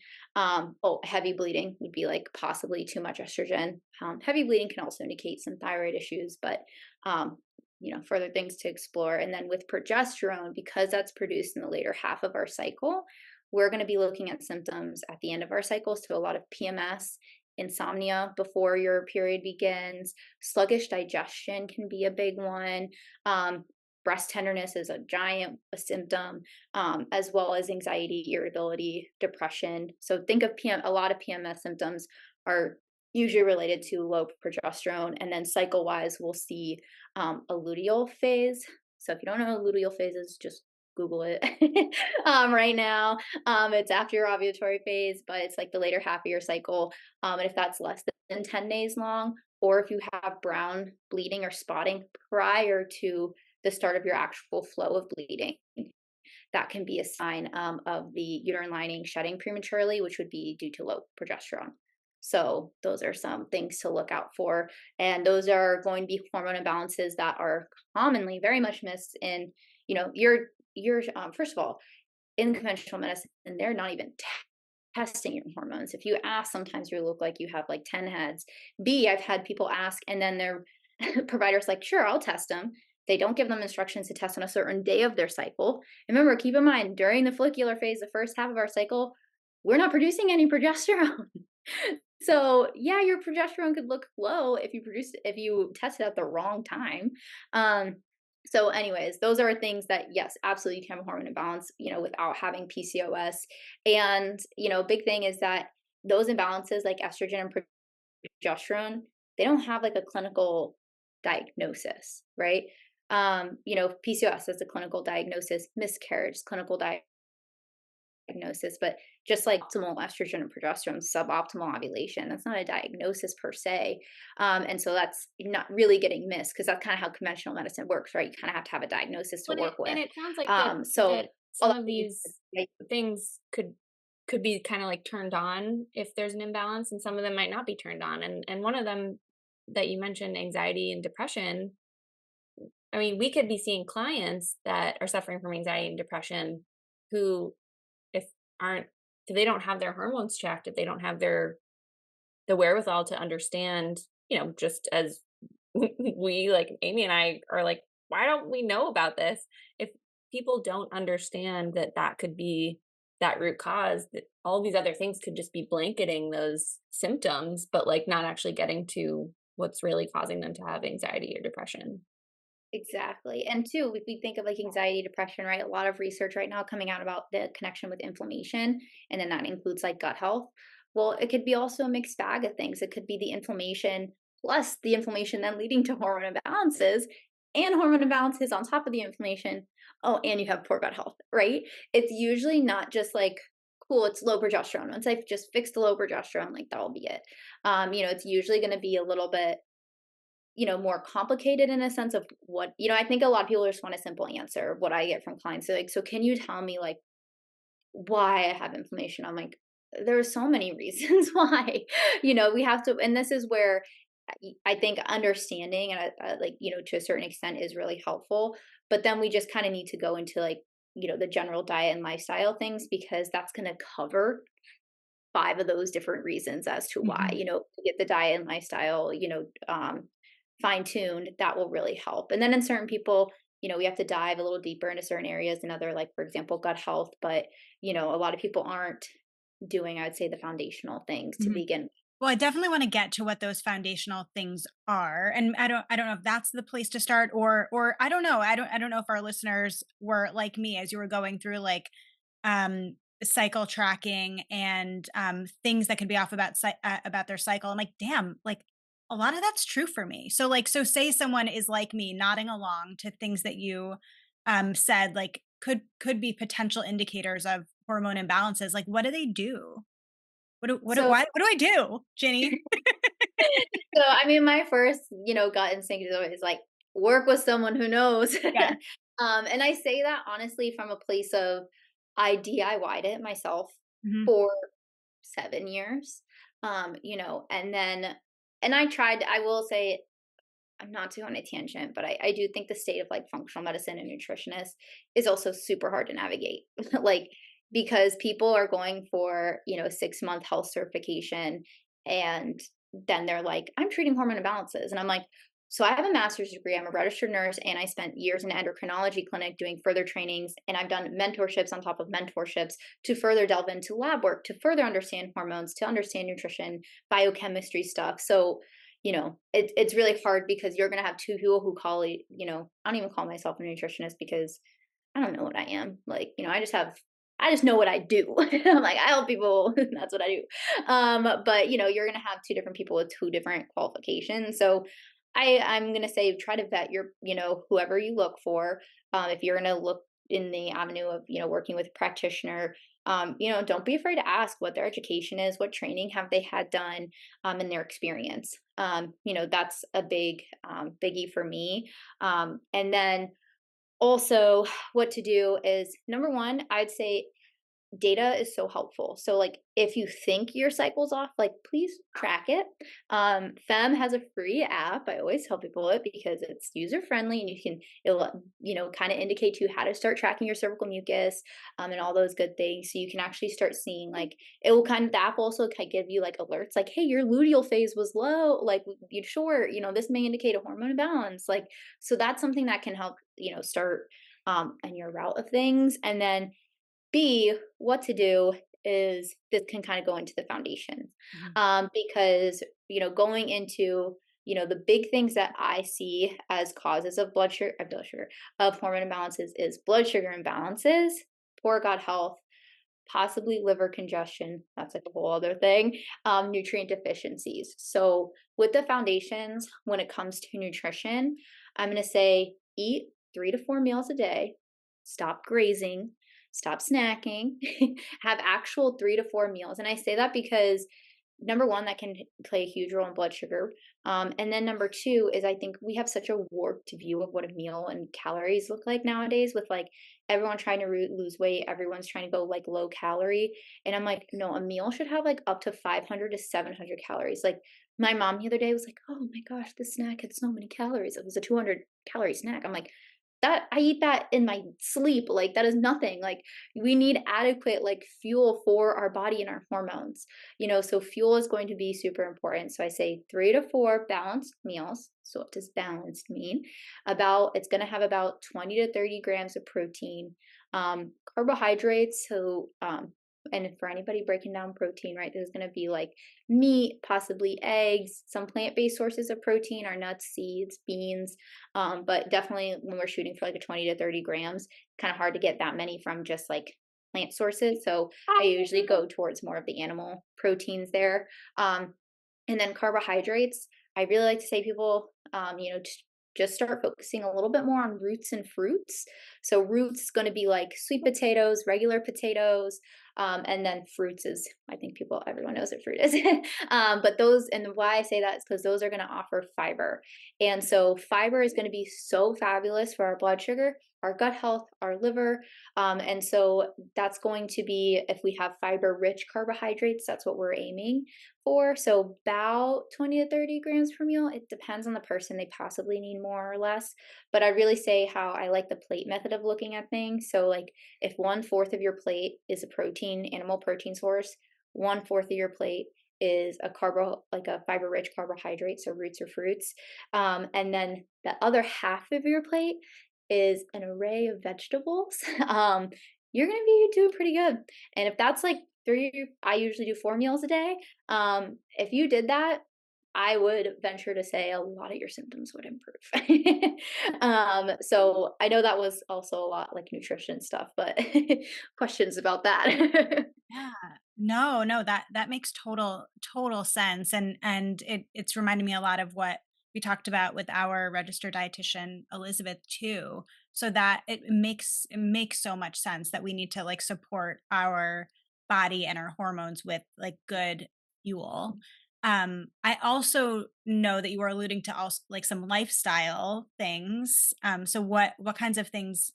Heavy bleeding would be like possibly too much estrogen. Heavy bleeding can also indicate some thyroid issues, but further things to explore. And then with progesterone, because that's produced in the later half of our cycle, we're going to be looking at symptoms at the end of our cycles. So a lot of PMS, insomnia before your period begins, sluggish digestion can be a big one. Breast tenderness is a symptom, as well as anxiety, irritability, depression. So think of a lot of PMS symptoms are usually related to low progesterone. And then cycle-wise, we'll see a luteal phase. So if you don't know what luteal phase is, just Google it right now. It's after your ovulatory phase, but it's like the later half of your cycle. And if that's less than 10 days long, or if you have brown bleeding or spotting prior to the start of your actual flow of bleeding, that can be a sign of the uterine lining shedding prematurely, which would be due to low progesterone. So those are some things to look out for. And those are going to be hormone imbalances that are commonly very much missed in, you're first of all, in conventional medicine, they're not even testing your hormones. If you ask, sometimes you look like you have like 10 heads. B, I've had people ask, and then their provider's like, sure, I'll test them. They don't give them instructions to test on a certain day of their cycle. And remember, keep in mind, during the follicular phase, the first half of our cycle, we're not producing any progesterone. So yeah, your progesterone could look low if you test it at the wrong time. So anyways, those are things that, yes, absolutely you can have a hormone imbalance, without having PCOS. And, big thing is that those imbalances like estrogen and progesterone, they don't have like a clinical diagnosis, right? PCOS is a clinical diagnosis, miscarriage, clinical diagnosis, but just like optimal estrogen and progesterone, suboptimal ovulation, that's not a diagnosis per se. And so that's not really getting missed because that's kind of how conventional medicine works, right? You kind of have to have a diagnosis to work with. And it sounds like So that some of these things could be kind of like turned on if there's an imbalance, and some of them might not be turned on. And one of them that you mentioned, anxiety and depression. I mean, we could be seeing clients that are suffering from anxiety and depression who, if they don't have their hormones checked, if they don't have the wherewithal to understand, just as we, like Amy and I are like, why don't we know about this? If people don't understand that could be that root cause, that all these other things could just be blanketing those symptoms, but like not actually getting to what's really causing them to have anxiety or depression. Exactly. And two, if we think of like anxiety, depression, right? A lot of research right now coming out about the connection with inflammation, and then that includes like gut health. Well, it could be also a mixed bag of things. It could be the inflammation plus the inflammation then leading to hormone imbalances and hormone imbalances on top of the inflammation. Oh, and you have poor gut health, right? It's usually not just like, cool, it's low progesterone. Once I've just fixed the low progesterone, like that'll be it. It's usually going to be a little bit more complicated in a sense of what, I think a lot of people just want a simple answer. What I get from clients, they're like, so can you tell me like why I have inflammation? I'm like, there are so many reasons why, we have to, and this is where I think understanding and to a certain extent is really helpful. But then we just kind of need to go into like, the general diet and lifestyle things, because that's going to cover 5 of those different reasons as to why, get the diet and lifestyle, fine-tuned, that will really help. And then in certain people, we have to dive a little deeper into certain areas and other, like, for example, gut health. But, a lot of people aren't doing, I'd say, the foundational things to begin. Well, I definitely want to get to what those foundational things are. And I don't know if that's the place to start, or I don't know. I don't know if our listeners were like me as you were going through like cycle tracking and things that could be off about their cycle. I'm like, damn, like A lot of that's true for me. So like, so say someone is like me nodding along to things that you said, like could be potential indicators of hormone imbalances. Like what do they do? So What do I do, Ginny? So, I mean, my first, gut instinct is always like, work with someone who knows. Yeah. And I say that honestly from a place of I DIY'd it myself Mhm. for 7 years. And then, and I will say, I'm not too on a tangent, but I do think the state of like functional medicine and nutritionist is also super hard to navigate. Like, because people are going for, 6 month health certification and then they're like, I'm treating hormone imbalances. And I'm like, so I have a master's degree, I'm a registered nurse, and I spent years in an endocrinology clinic doing further trainings. And I've done mentorships on top of mentorships to further delve into lab work, to further understand hormones, to understand nutrition, biochemistry stuff. So it's really hard because you're going to have two people who call it, I don't even call myself a nutritionist because I don't know what I am. Like, I just know what I do. I'm like, I help people. That's what I do. But you're going to have two different people with two different qualifications. So I'm going to say, try to vet your, whoever you look for. If you're going to look in the avenue of, working with a practitioner, don't be afraid to ask what their education is, what training have they had done, in their experience. That's a big, biggie for me. And then also what to do is number one, I'd say data is so helpful. So like if you think your cycle's off, like please track it. Fem has a free app. I always tell people it because it's user friendly and it'll kind of indicate to you how to start tracking your cervical mucus, and all those good things. So you can actually start seeing like it will the app also kind of give you like alerts like, hey, your luteal phase was low, like you short, this may indicate a hormone imbalance. Like, so that's something that can help, start on your route of things. And then B, what to do is this can kind of go into the foundations, Mhm. because, going into, the big things that I see as causes of of hormone imbalances is blood sugar imbalances, poor gut health, possibly liver congestion. That's like a whole other thing. Nutrient deficiencies. So with the foundations, when it comes to nutrition, I'm going to say eat 3 to 4 meals a day, stop grazing, stop snacking, have actual 3 to 4 meals. And I say that because number one, that can play a huge role in blood sugar. And then number two is I think we have such a warped view of what a meal and calories look like nowadays with like everyone trying to lose weight, everyone's trying to go like low calorie. And I'm like, no, a meal should have like up to 500 to 700 calories. Like my mom the other day was like, oh my gosh, this snack had so many calories. It was a 200-calorie snack. I'm like, that I eat that in my sleep. Like that is nothing. Like we need adequate like fuel for our body and our hormones. So fuel is going to be super important. So I say 3 to 4 balanced meals. So what does balanced mean? It's going to have about 20 to 30 grams of protein, carbohydrates. So and for anybody breaking down protein, right, there's going to be like meat, possibly eggs, some plant-based sources of protein are nuts, seeds, beans. But definitely when we're shooting for like a 20 to 30 grams, kind of hard to get that many from just like plant sources. So I usually go towards more of the animal proteins there. And then carbohydrates, I really like to say people, just start focusing a little bit more on roots and fruits. So roots is going to be like sweet potatoes, regular potatoes, and then fruits is, I think everyone knows what fruit is. But those, and why I say that is because those are going to offer fiber. And so fiber is going to be so fabulous for our blood sugar, our gut health, our liver. And so that's going to be, if we have fiber rich carbohydrates, that's what we're aiming for. So about 20 to 30 grams per meal. It depends on the person. They possibly need more or less. But I really say how I like the plate method of looking at things. So like if 1/4 of your plate is a animal protein source, 1/4 of your plate is like a fiber rich carbohydrate, so roots or fruits. And then the other half of your plate is an array of vegetables. You're going to be doing pretty good. And if that's like I usually do 4 meals a day. If you did that, I would venture to say a lot of your symptoms would improve. So I know that was also a lot like nutrition stuff, but questions about that. Yeah. No, no, that makes total sense, and it's reminding me a lot of what we talked about with our registered dietitian Elizabeth too. So that it makes so much sense that we need to like support our body and our hormones with like good fuel. I also know that you were alluding to also like some lifestyle things. So what kinds of things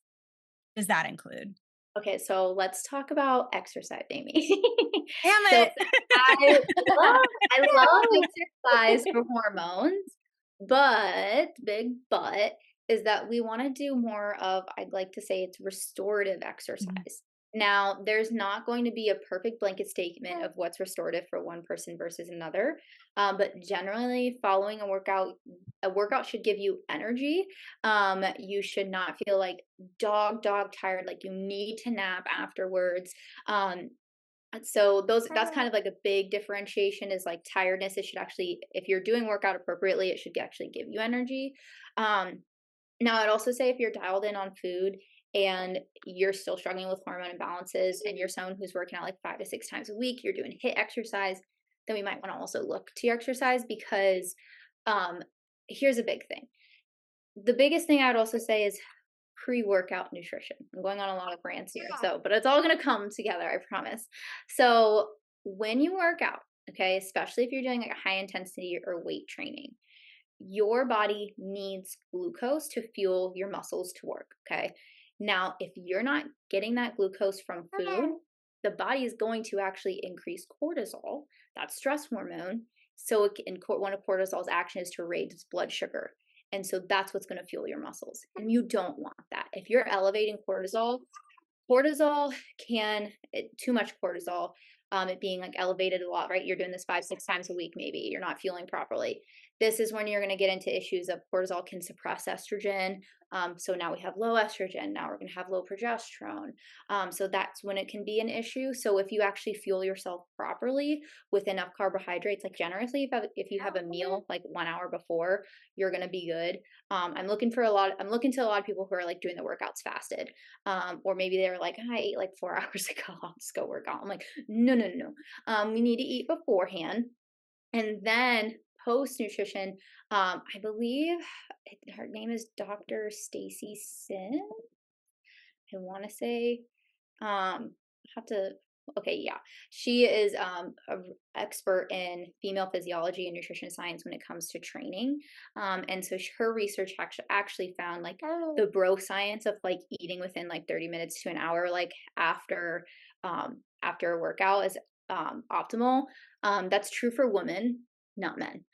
does that include? Okay, so let's talk about exercise, Amy. Damn So it. I I love exercise for hormones, but big but is that we want to do more of, I'd like to say it's restorative Mhm. exercise. Now, there's not going to be a perfect blanket statement of what's restorative for one person versus another, but generally, following a workout should give you energy. You should not feel like dog tired, like you need to nap afterwards. um so that's kind of like a big differentiation, is like tiredness. It should actually, if you're doing workout appropriately, it should actually give you energy. Now I'd also say if you're dialed in on food and you're still struggling with hormone imbalances and you're someone who's working out like 5 to 6 times a week, you're doing HIIT exercise, then we might want to also look to your exercise, because um here's a big thing. The biggest thing I would also say is pre-workout nutrition. I'm going on a lot of rants here, but it's all going to come together, I promise. So when you work out, okay, especially if you're doing like a high intensity or weight training, your body needs glucose to fuel your muscles to work. Okay. Now, if you're not getting that glucose from food, the body is going to actually increase cortisol, that stress hormone. So, one of cortisol's action is to raise blood sugar. And so that's what's going to fuel your muscles. And you don't want that. If you're elevating cortisol too much cortisol, it being like elevated a lot, right? You're doing this 5 6 times a week, maybe you're not fueling properly. This is when you're going to get into issues of cortisol can suppress estrogen. So now we have low estrogen, now we're going to have low progesterone. So that's when it can be an issue. So if you actually fuel yourself properly with enough carbohydrates, like generously, if you have a meal like 1 hour before, you're going to be good. I'm looking to a lot of people who are like doing the workouts fasted, or maybe they were like, I ate like 4 hours ago, I'll just go work out. I'm like, no, no, no, no. We need to eat beforehand, and then post nutrition. I believe her name is Dr. Stacy Sin. I want to say, have to. Okay, yeah, she is a expert in female physiology and nutrition science when it comes to training. And so her research actually found like the bro science of like eating within like 30 minutes to an hour, like after a workout, is optimal. That's true for women, not men.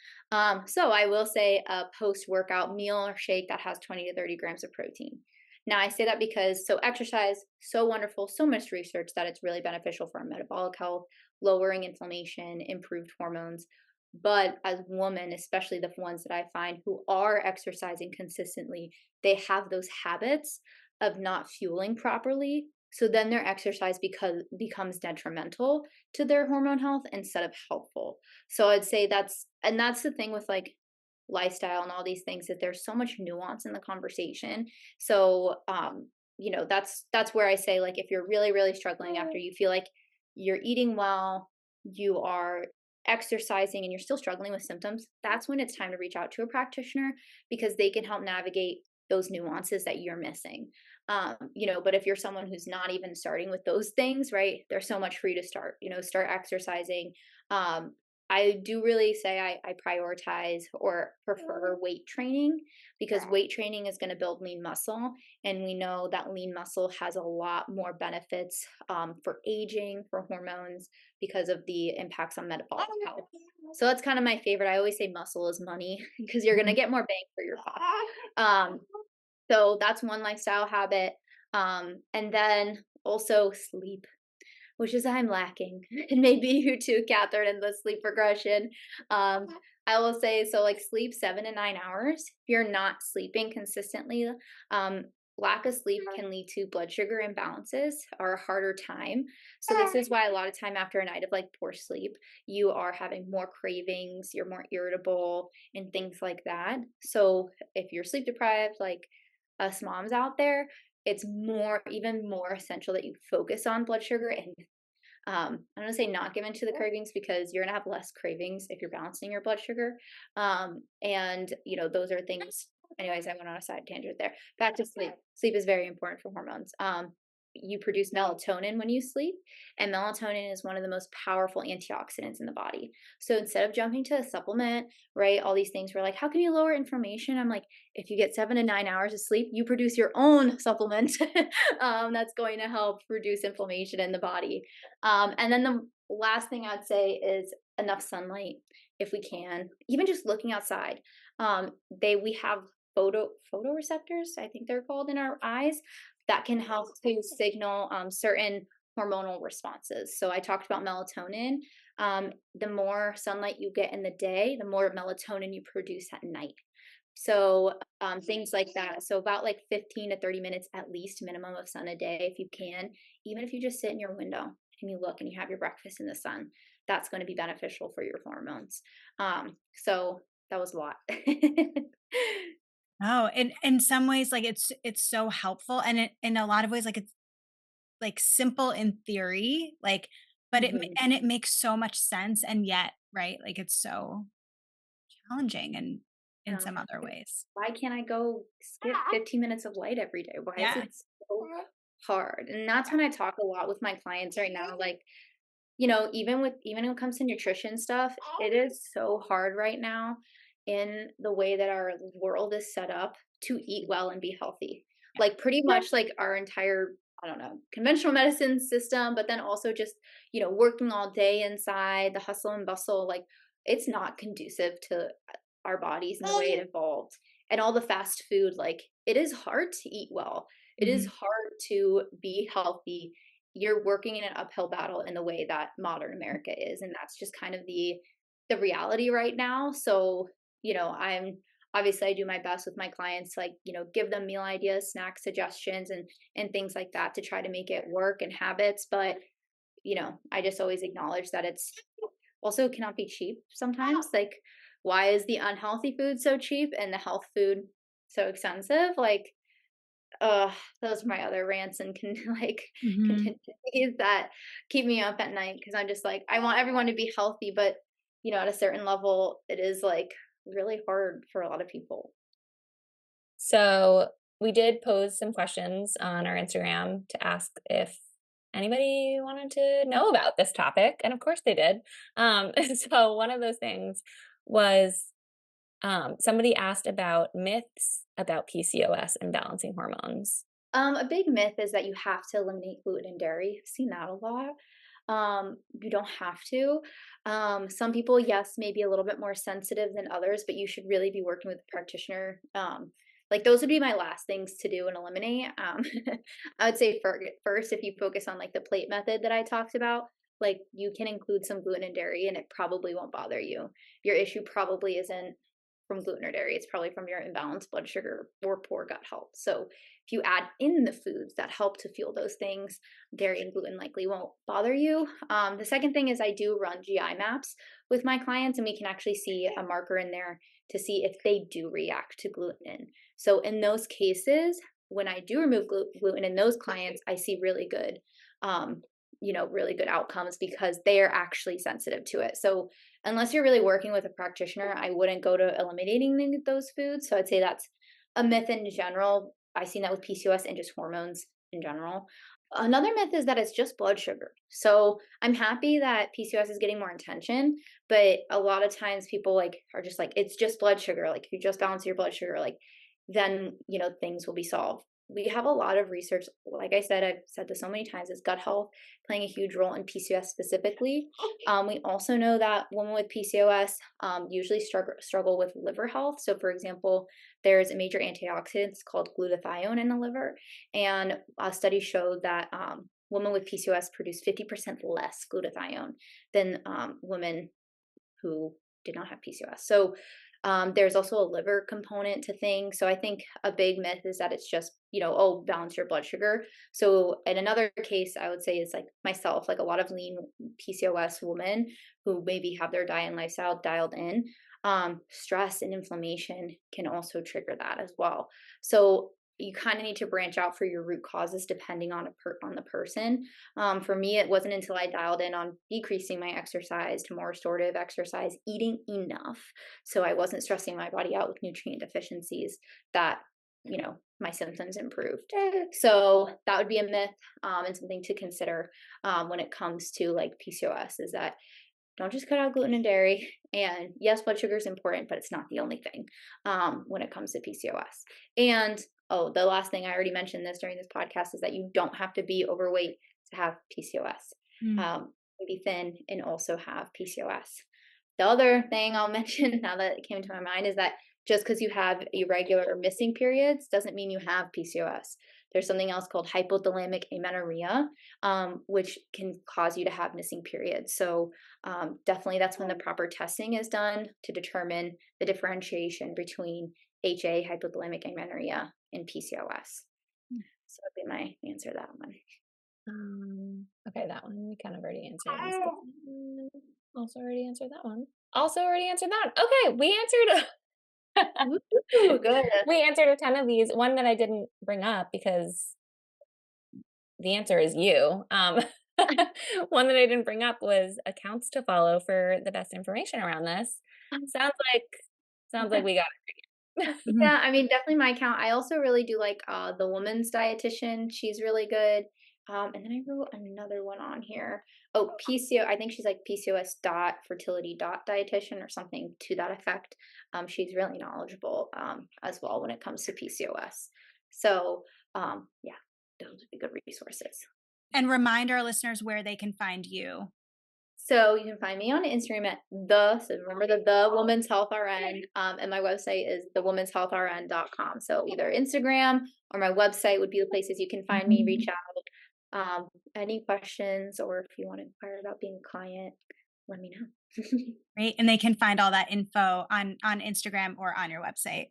So I will say a post workout meal or shake that has 20 to 30 grams of protein. Now, I say that because exercise, so wonderful, so much research that it's really beneficial for our metabolic health, lowering inflammation, improved hormones. But as women, especially the ones that I find who are exercising consistently, they have those habits of not fueling properly. So then their exercise becomes detrimental to their hormone health instead of helpful. So I'd say that's the thing with like lifestyle and all these things, that there's so much nuance in the conversation. So that's where I say, like, if you're really really struggling after you feel like you're eating well, you are exercising, and you're still struggling with symptoms, that's when it's time to reach out to a practitioner, because they can help navigate those nuances that you're missing. But if you're someone who's not even starting with those things, right, there's so much for you to start. Start exercising. I do really say I prioritize or prefer weight training, because weight training is going to build lean muscle. And we know that lean muscle has a lot more benefits for aging, for hormones, because of the impacts on metabolic health. So that's kind of my favorite. I always say muscle is money because you're going to get more bang for your buck. So that's one lifestyle habit. And then also sleep, which is I'm lacking. And maybe you too, Catherine, in the sleep regression. I will say, so like sleep 7 to 9 hours. If you're not sleeping consistently, lack of sleep can lead to blood sugar imbalances or a harder time. So this is why a lot of time after a night of like poor sleep, you are having more cravings, you're more irritable and things like that. So if you're sleep deprived, like us moms out there, it's even more essential that you focus on blood sugar and I'm going to say not given to the cravings, because you're going to have less cravings if you're balancing your blood sugar. And, those are things. Anyways, I went on a side tangent there. Back to sleep. Sleep is very important for hormones. You produce melatonin when you sleep, and melatonin is one of the most powerful antioxidants in the body. So instead of jumping to a supplement, right, all these things, we're like, how can you lower inflammation? I'm like, if you get 7 to 9 hours of sleep, you produce your own supplement that's going to help reduce inflammation in the body. And then the last thing I'd say is enough sunlight if we can. Even just looking outside. We have photoreceptors, I think they're called, in our eyes that can help to signal certain hormonal responses. So I talked about melatonin. The more sunlight you get in the day, the more melatonin you produce at night. So things like that. So about like 15 to 30 minutes at least minimum of sun a day if you can. Even if you just sit in your window and you look and you have your breakfast in the sun, that's going to be beneficial for your hormones. So that was a lot. Oh, in some ways, like it's so helpful, and in a lot of ways, like it's like simple in theory, like, but Mhm. it makes so much sense, and yet, right, like it's so challenging and in Yeah. some other ways. Why can't I go skip 15 minutes of light every day? Why is Yeah. it so hard? And that's when I talk a lot with my clients right now. Like, even when it comes to nutrition stuff, it is so hard right now in the way that our world is set up to eat well and be healthy. Like pretty much like our entire, I don't know, conventional medicine system, but then also just, working all day inside, the hustle and bustle, like it's not conducive to our bodies and the way it evolved. And all the fast food, like it is hard to eat well. It is Mhm. hard to be healthy. You're working in an uphill battle in the way that modern America is, and that's just kind of the reality right now. So, I'm obviously I do my best with my clients, like, give them meal ideas, snack suggestions, and things like that to try to make it work and habits. But, I just always acknowledge that it's also cannot be cheap sometimes. Like, why is the unhealthy food so cheap and the health food so expensive? Like, those are my other rants and like Mhm. contingencies that keep me up at night, because I'm just like, I want everyone to be healthy, but at a certain level, it is like really hard for a lot of people. So we did pose some questions on our Instagram to ask if anybody wanted to know about this topic, and of course they did. So one of those things was somebody asked about myths about PCOS and balancing hormones. A big myth is that you have to eliminate gluten and dairy. I've seen that a lot. You don't have to. Some people, yes, may be a little bit more sensitive than others, but you should really be working with a practitioner. Like those would be my last things to do and eliminate. I would say first, if you focus on like the plate method that I talked about, like you can include some gluten and dairy, and it probably won't bother you. Your issue probably isn't from gluten or dairy; it's probably from your imbalanced blood sugar or poor gut health. So if you add in the foods that help to fuel those things, dairy and gluten likely won't bother you. The second thing is I do run GI maps with my clients, and we can actually see a marker in there to see if they do react to gluten. So in those cases, when I do remove gluten in those clients, I see really good outcomes because they are actually sensitive to it. So unless you're really working with a practitioner, I wouldn't go to eliminating those foods. So I'd say that's a myth in general. I've seen that with PCOS and just hormones in general. Another myth is that it's just blood sugar. So I'm happy that PCOS is getting more attention, but a lot of times people like are just like, it's just blood sugar. Like if you just balance your blood sugar, like then things will be solved. We have a lot of research. Like I said, I've said this so many times, is gut health playing a huge role in PCOS specifically. We also know that women with PCOS usually struggle with liver health. So, for example, there's a major antioxidant called glutathione in the liver, and a study showed that women with PCOS produce 50% less glutathione than women who did not have PCOS. So there's also a liver component to things. So I think a big myth is that it's just, oh, balance your blood sugar. So in another case, I would say is like myself, like a lot of lean PCOS women who maybe have their diet and lifestyle dialed in. Stress and inflammation can also trigger that as well. So you kind of need to branch out for your root causes depending on on the person. For me, it wasn't until I dialed in on decreasing my exercise to more restorative exercise, eating enough, so I wasn't stressing my body out with nutrient deficiencies, that my symptoms improved. So that would be a myth, and something to consider when it comes to like PCOS, is that don't just cut out gluten and dairy. And yes, blood sugar is important, but it's not the only thing when it comes to PCOS. And the last thing, I already mentioned this during this podcast, is that you don't have to be overweight to have PCOS. You can be thin and also have PCOS. The other thing I'll mention now that it came to my mind is that just because you have irregular or missing periods doesn't mean you have PCOS. There's something else called hypothalamic amenorrhea, which can cause you to have missing periods. So definitely that's when the proper testing is done to determine the differentiation between HA, hypothalamic amenorrhea, and PCOS. So that'd be my answer to that one. Okay, that one we kind of already answered. Also already answered that one. Also already answered that. Okay, we answered Ooh, good. we answered a ton of these. One that I didn't bring up because the answer is you. One that I didn't bring up was accounts to follow for the best information around this. Sounds like we got it. Yeah, I mean, definitely my account. I also really do like the woman's dietitian. She's really good. And then I wrote another one on here. Oh, I think she's like PCOS fertility dietitian or something to that effect. She's really knowledgeable as well when it comes to PCOS. So yeah, those would be good resources. And remind our listeners where they can find you. So you can find me on Instagram at so remember the Women's Health RN, and my website is thewomenshealthrn.com. So either Instagram or my website would be the places you can find me, reach out. Any questions, or if you want to inquire about being a client, let me know. Great. And they can find all that info on Instagram or on your website.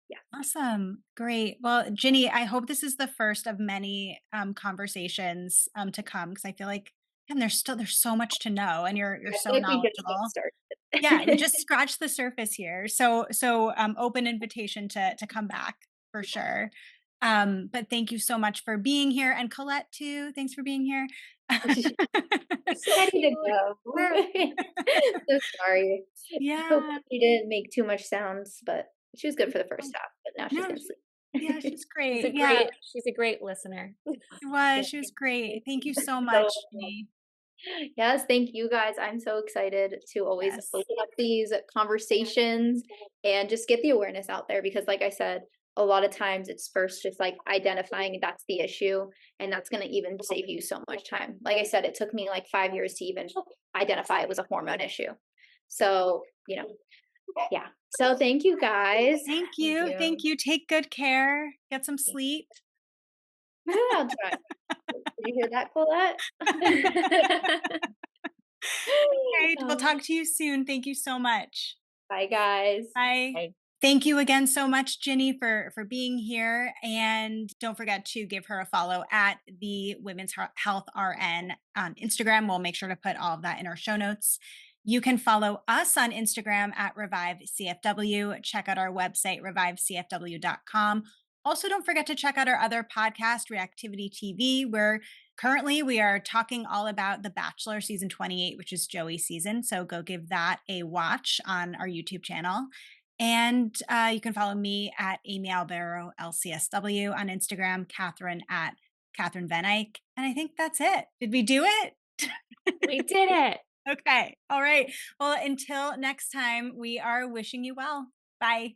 Yeah. Awesome. Great. Well, Ginny, I hope this is the first of many conversations to come, because I feel like there's so much to know, and you're so knowledgeable. Yeah, we just scratched the surface here. So open invitation to come back for sure. But thank you so much for being here, and Colette too. Thanks for being here. Ready to go. So sorry. Yeah. I hope she didn't make too much sounds, but she was good for the first half, but now she's gonna sleep. Yeah, she's great. She's a great listener. She was great. Thank you so much, Ginny. Yes, thank you guys. I'm so excited to always open up these conversations and just get the awareness out there, because like I said, a lot of times it's first just like identifying that's the issue, and that's going to even save you so much time. Like I said, it took me like 5 years to even identify it was a hormone issue. So, yeah. So thank you guys. Thank you. Thank you. Take good care. Get some sleep. Yeah, I'll try. Did you hear that, Colette? Great. We'll talk to you soon. Thank you so much. Bye, guys. Bye. Bye. Thank you again so much, Ginny, for being here. And don't forget to give her a follow at the Women's Health RN on Instagram. We'll make sure to put all of that in our show notes. You can follow us on Instagram at ReviveCFW. Check out our website, revivecfw.com. Also, don't forget to check out our other podcast, Reactivity TV, where currently we are talking all about The Bachelor season 28, which is Joey's season. So go give that a watch on our YouTube channel. And you can follow me at Amy Albero, LCSW on Instagram, Catherine at Catherine Van Eyck. And I think that's it. Did we do it? We did it. Okay. All right. Well, until next time, we are wishing you well. Bye.